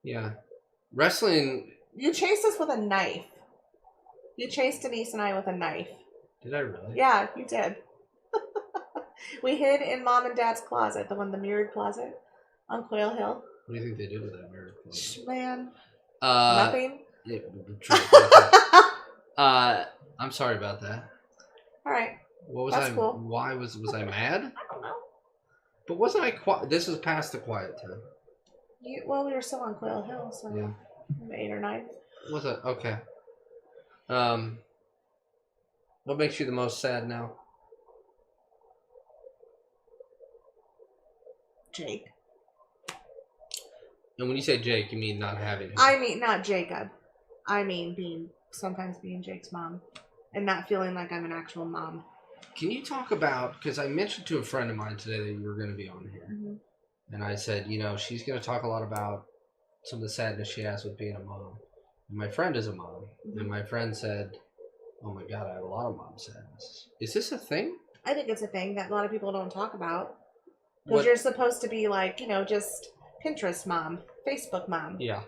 Yeah. Wrestling... You chased us with a knife. You chased Denise and I with a knife. Did I really? Yeah, you did. We hid in Mom and Dad's closet, the mirrored closet on Quail Hill. What do you think they did with that mirrored closet? Man. Nothing? Yeah, true. I'm sorry about that. All right. What was That's cool. Why was I mad? I don't know. But wasn't I quiet? This is past the quiet time. Well, we were still on Quail Hill, so yeah. 8 or 9. Was it? Okay. What makes you the most sad now? Jake. And when you say Jake, you mean not having him? I mean, not Jacob. I mean sometimes being Jake's mom and not feeling like I'm an actual mom. Can you talk about, because I mentioned to a friend of mine today that you were going to be on here. Mm-hmm. And I said, she's going to talk a lot about some of the sadness she has with being a mom. And my friend is a mom. Mm-hmm. And my friend said, oh my God, I have a lot of mom sadness. Is this a thing? I think it's a thing that a lot of people don't talk about. Because you're supposed to be like, just Pinterest mom, Facebook mom. Yeah.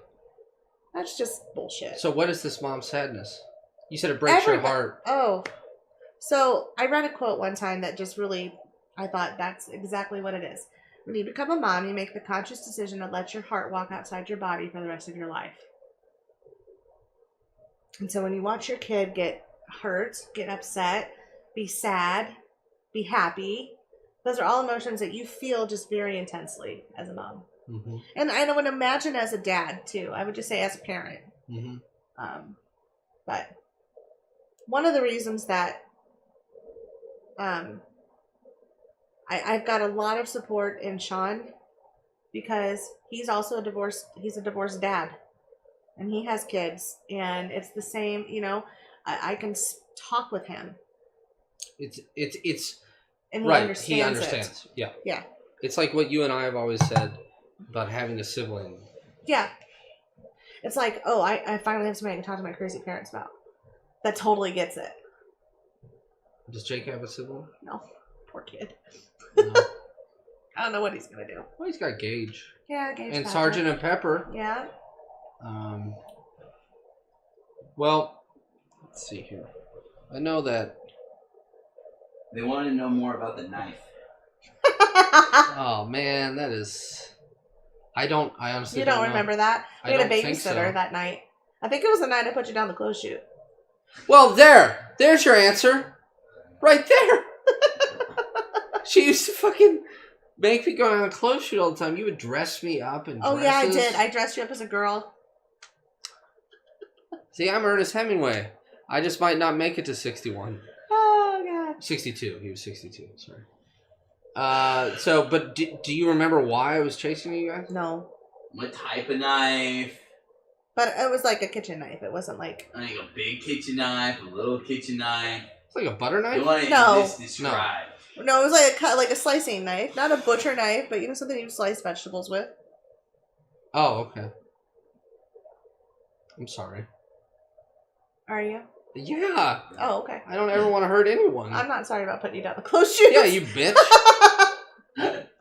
That's just bullshit. So what is this mom sadness? You said it breaks your heart. Oh. So I read a quote one time that just really, I thought that's exactly what it is. When you become a mom, you make the conscious decision to let your heart walk outside your body for the rest of your life. And so when you watch your kid get hurt, get upset, be sad, be happy, those are all emotions that you feel just very intensely as a mom. Mm-hmm. And I would imagine as a dad, too. I would just say as a parent. Mm-hmm. But one of the reasons that I've got a lot of support in Sean, because he's also a divorced dad, and he has kids, and it's the same, I can talk with him. It's and he right. Understands he understands. It. Yeah. Yeah. It's like what you and I have always said about having a sibling. Yeah. It's like, oh, I finally have somebody I can talk to my crazy parents about. That totally gets it. Does Jake have a sibling? No. Poor kid. No. I don't know what he's going to do. Well, he's got Gage. Yeah, Gage. And Sergeant and Pepper. Yeah. Well, let's see here. I know that They wanted to know more about the knife. Oh man, that is. I honestly You don't remember that? We had a babysitter that night. I think it was the night I put you down the clothes chute. Well, there's your answer, right there. She used to fucking make me go down the clothes chute all the time. You would dress me up in dresses. Oh yeah, I did. I dressed you up as a girl. See, I'm Ernest Hemingway. I just might not make it to 61. Oh god. 62. He was 62. Sorry. But do you remember why I was chasing you guys? No. What type of knife? But it was like a kitchen knife. It wasn't like... Like a big kitchen knife, a little kitchen knife. It's like a butter knife? You want to describe? No, it was like a slicing knife. Not a butcher knife, but you know something you slice vegetables with. Oh, okay. I'm sorry. Are you? Yeah. Oh, okay. I don't ever want to hurt anyone. I'm not sorry about putting you down the clothes chute. Yeah, you bitch.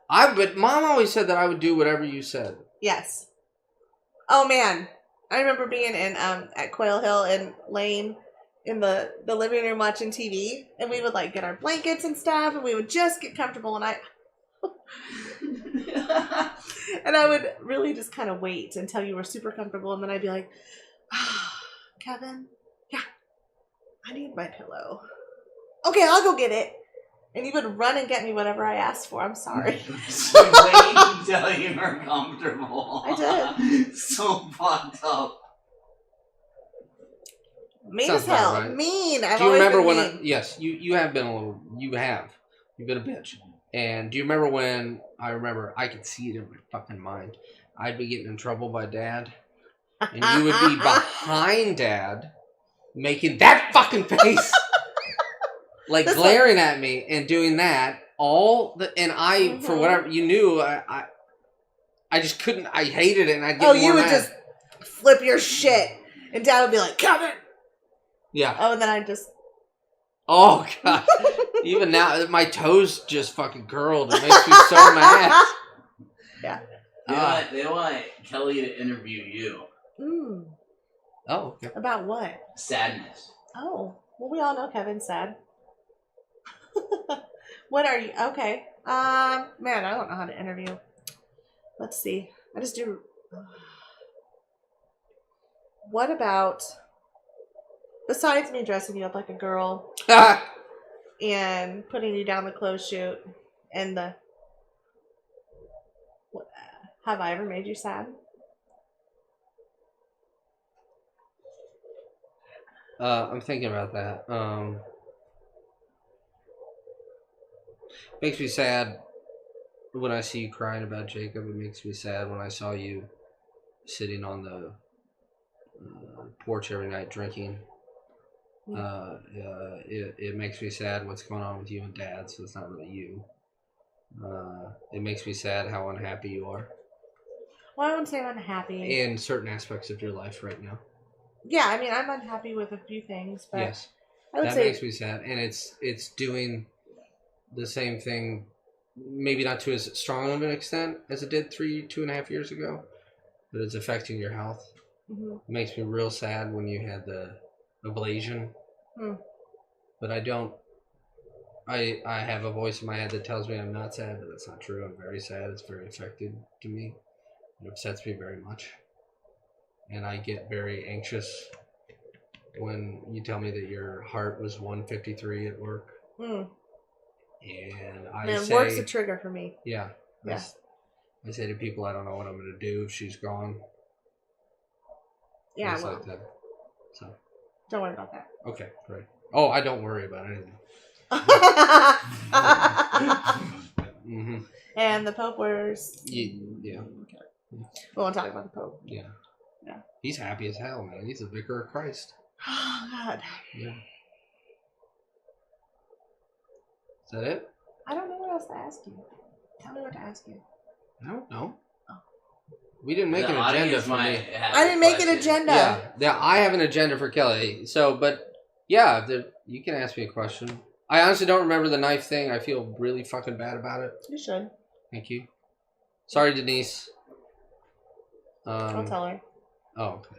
But Mom always said that I would do whatever you said. Yes. Oh man, I remember being in at Quail Hill and laying in the living room watching TV, and we would like get our blankets and stuff, and we would just get comfortable, and I would really just kind of wait until you were super comfortable, and then I'd be like, Kevin, yeah, I need my pillow. Okay, I'll go get it. And you would run and get me whatever I asked for. I'm sorry. So wait until you were comfortable. I did. So fucked up. Mean as hell. Right. Mean. Do you remember when? Yes, you have been a little. You have. You've been a bitch. And do you remember when? I remember. I could see it in my fucking mind. I'd be getting in trouble by Dad, and you would be behind Dad, making that fucking face. Like that's glaring at me and doing that and I for whatever you knew I just couldn't. I hated it, and I'd get more mad. Oh, you would just flip your shit, and Dad would be like, "Kevin." Yeah. Oh, and then I just. Oh god! Even now, my toes just fucking curled. It makes me so mad. Yeah. They want Kelly to interview you. Mm. Oh. Okay. About what? Sadness. Oh, well, we all know Kevin's sad. What are you? Okay. Man, I don't know how to interview. Let's see. I just do. What about, besides me dressing you up like a girl and putting you down the clothes chute and the, have I ever made you sad? I'm thinking about that. Makes me sad when I see you crying about Jacob. It makes me sad when I saw you sitting on the porch every night drinking. It makes me sad what's going on with you and Dad, so it's not really you. It makes me sad how unhappy you are. Well, I wouldn't say I'm unhappy. In certain aspects of your life right now. Yeah, I mean, I'm unhappy with a few things, but yes, I would that say makes me sad, and it's doing the same thing, maybe not to as strong of an extent as it did 2.5 years ago, but it's affecting your health. Mm-hmm. It makes me real sad when you had the ablation. But I don't. I have a voice in my head that tells me I'm not sad, but that's not true. I'm very sad. It's very affected to me. It upsets me very much. And I get very anxious when you tell me that your heart was 153 at work. And I say, work's a trigger for me. Yeah. Yeah. I say to people, I don't know what I'm going to do if she's gone. Yeah, well, like that. So. Don't worry about that. Okay, great. Oh, I don't worry about anything. Mm-hmm. And the Pope wears... Yeah. Okay. We won't talk about the Pope. Yeah. He's happy as hell, man. He's a vicar of Christ. Oh, God. Yeah. Is that it? I don't know what else to ask you. Tell me what to ask you. I don't know. We didn't make an agenda for me. I didn't make an agenda. Yeah, I have an agenda for Kelly. So, but yeah, you can ask me a question. I honestly don't remember the knife thing. I feel really fucking bad about it. You should. Thank you. Sorry, Denise. I'll tell her. Oh, okay.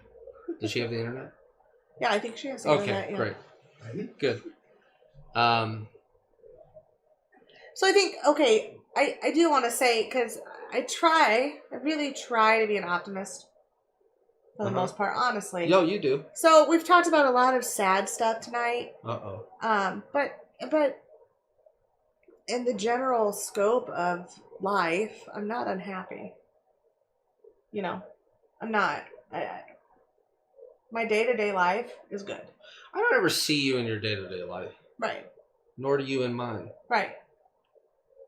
Does she have the internet? Yeah, I think she has the internet. Okay, great. Good. So I think, okay, I do want to say, because I really try to be an optimist for the most part, honestly. Yo, you do. So we've talked about a lot of sad stuff tonight. But in the general scope of life, I'm not unhappy. You know, I'm not. My day-to-day life is good. I don't ever see you in your day-to-day life. Right. Nor do you in mine. Right.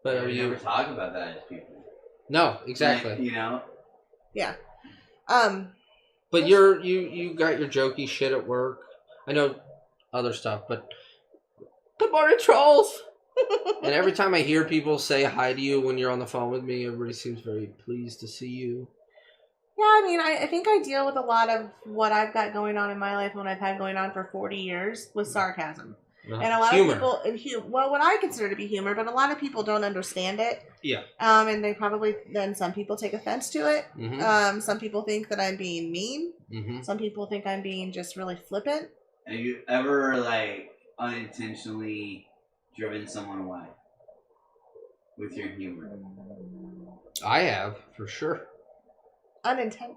But are you never talk about that as people? No, exactly. Like, you know? Yeah. But you got your jokey shit at work. I know other stuff, but good morning, trolls. And every time I hear people say hi to you when you're on the phone with me, everybody seems very pleased to see you. Yeah, I mean, I think I deal with a lot of what I've got going on in my life, and what I've had going on for 40 years, with sarcasm. And a lot humor. of people, well, what I consider to be humor, but a lot of people don't understand it. Yeah. And they probably, then some people take offense to it. Mm-hmm. Some people think that I'm being mean. Mm-hmm. Some people think I'm being just really flippant. Have you ever, like, unintentionally driven someone away with your humor? I have, for sure. Unintentional.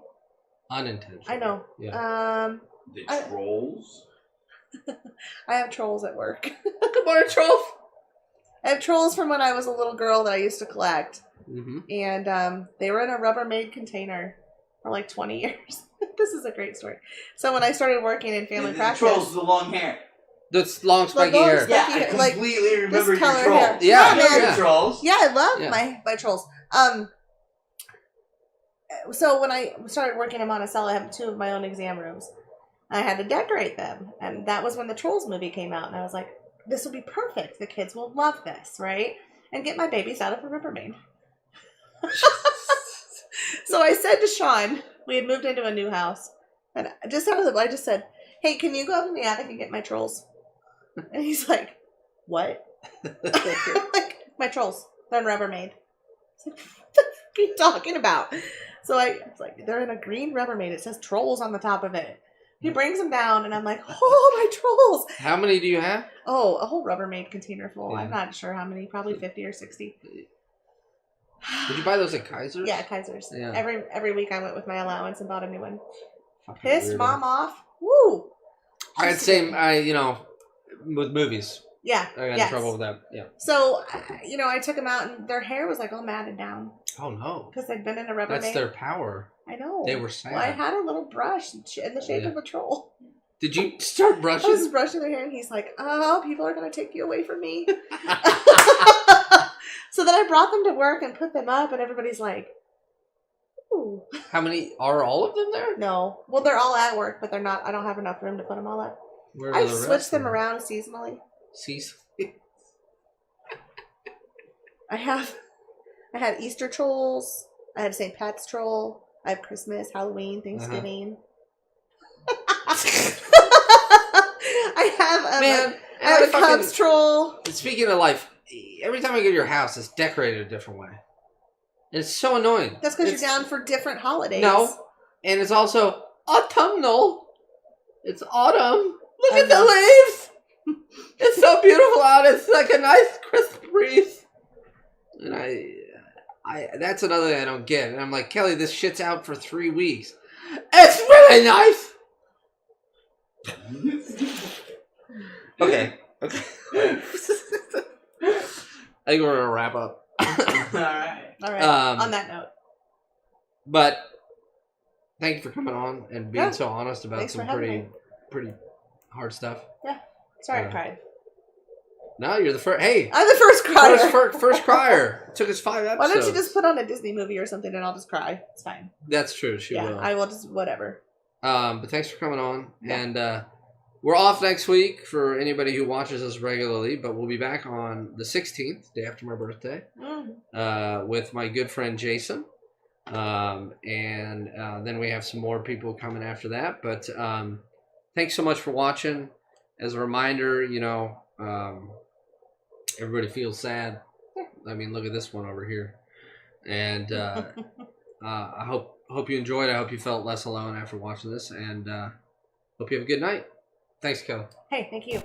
I know. Yeah. The trolls? I have trolls at work. Good morning, trolls. I have trolls from when I was a little girl that I used to collect. Mm-hmm. And they were in a Rubbermaid container for like 20 years. This is a great story. So when I started working in family practice... The trolls with the long hair. That's long spiky hair. Yeah, I completely remember your trolls. Hair. Yeah, man. Your trolls. Yeah, I love my trolls. So when I started working in Monticello, I have 2 of my own exam rooms. I had to decorate them. And that was when the Trolls movie came out. And I was like, this will be perfect. The kids will love this, right? And get my babies out of a Rubbermaid. So I said to Sean, we had moved into a new house. And just out of the blue, I just said, hey, can you go up in the attic and get my trolls? And he's like, what? Like, my trolls. They're in Rubbermaid. I was like, what the fuck are you talking about? So I was like, they're in a green Rubbermaid. It says trolls on the top of it. He brings them down, and I'm like, oh, my trolls. How many do you have? Oh, a whole Rubbermaid container full. Yeah. I'm not sure how many. Probably 50 or 60. Did you buy those at Kcrisp? Yeah, Kcrisp. Yeah. Every week I went with my allowance and bought a new one. Fucking Pissed weirdo. mom off. Woo. I had same. With movies. Yeah. I got in trouble with that. Yeah. So, I took them out, and their hair was like all matted down. Oh no. Because they'd been in a Rubbermaid. That's their power. I know. They were sad. Well, I had a little brush in the shape of a troll. Did you start brushing? I was brushing their hair, and he's like, oh, people are going to take you away from me. So then I brought them to work and put them up, and everybody's like, ooh. How many? Are all of them there? No. Well, they're all at work, but they're not. I don't have enough room to put them all up. I've switched them around seasonally. I had Easter trolls. I had St. Pat's troll. I have Christmas, Halloween, Thanksgiving. I have a Cubs troll. Speaking of life, every time I go to your house, it's decorated a different way. And it's so annoying. That's because you're down for different holidays. No. And it's also autumnal. It's autumn. Look at the leaves. It's so beautiful out. It's like a nice crisp breeze. And I that's another thing I don't get. And I'm like, Kelly, this shit's out for 3 weeks. It's really nice. Okay. I think we're gonna wrap up. All right. On that note. But thank you for coming on and being so honest about some pretty hard stuff. Yeah. Sorry I cried. No, you're the first. Hey, I'm the first crier. First crier. It took us 5 episodes. Why don't you just put on a Disney movie or something and I'll just cry? It's fine. That's true. She will. I will just whatever. But thanks for coming on, and we're off next week for anybody who watches us regularly. But we'll be back on the 16th, day after my birthday, with my good friend Jason, and then we have some more people coming after that. But thanks so much for watching. As a reminder, everybody feels sad. I mean, look at this one over here. And I hope you enjoyed. I hope you felt less alone after watching this. And hope you have a good night. Thanks, Kelly. Hey, thank you.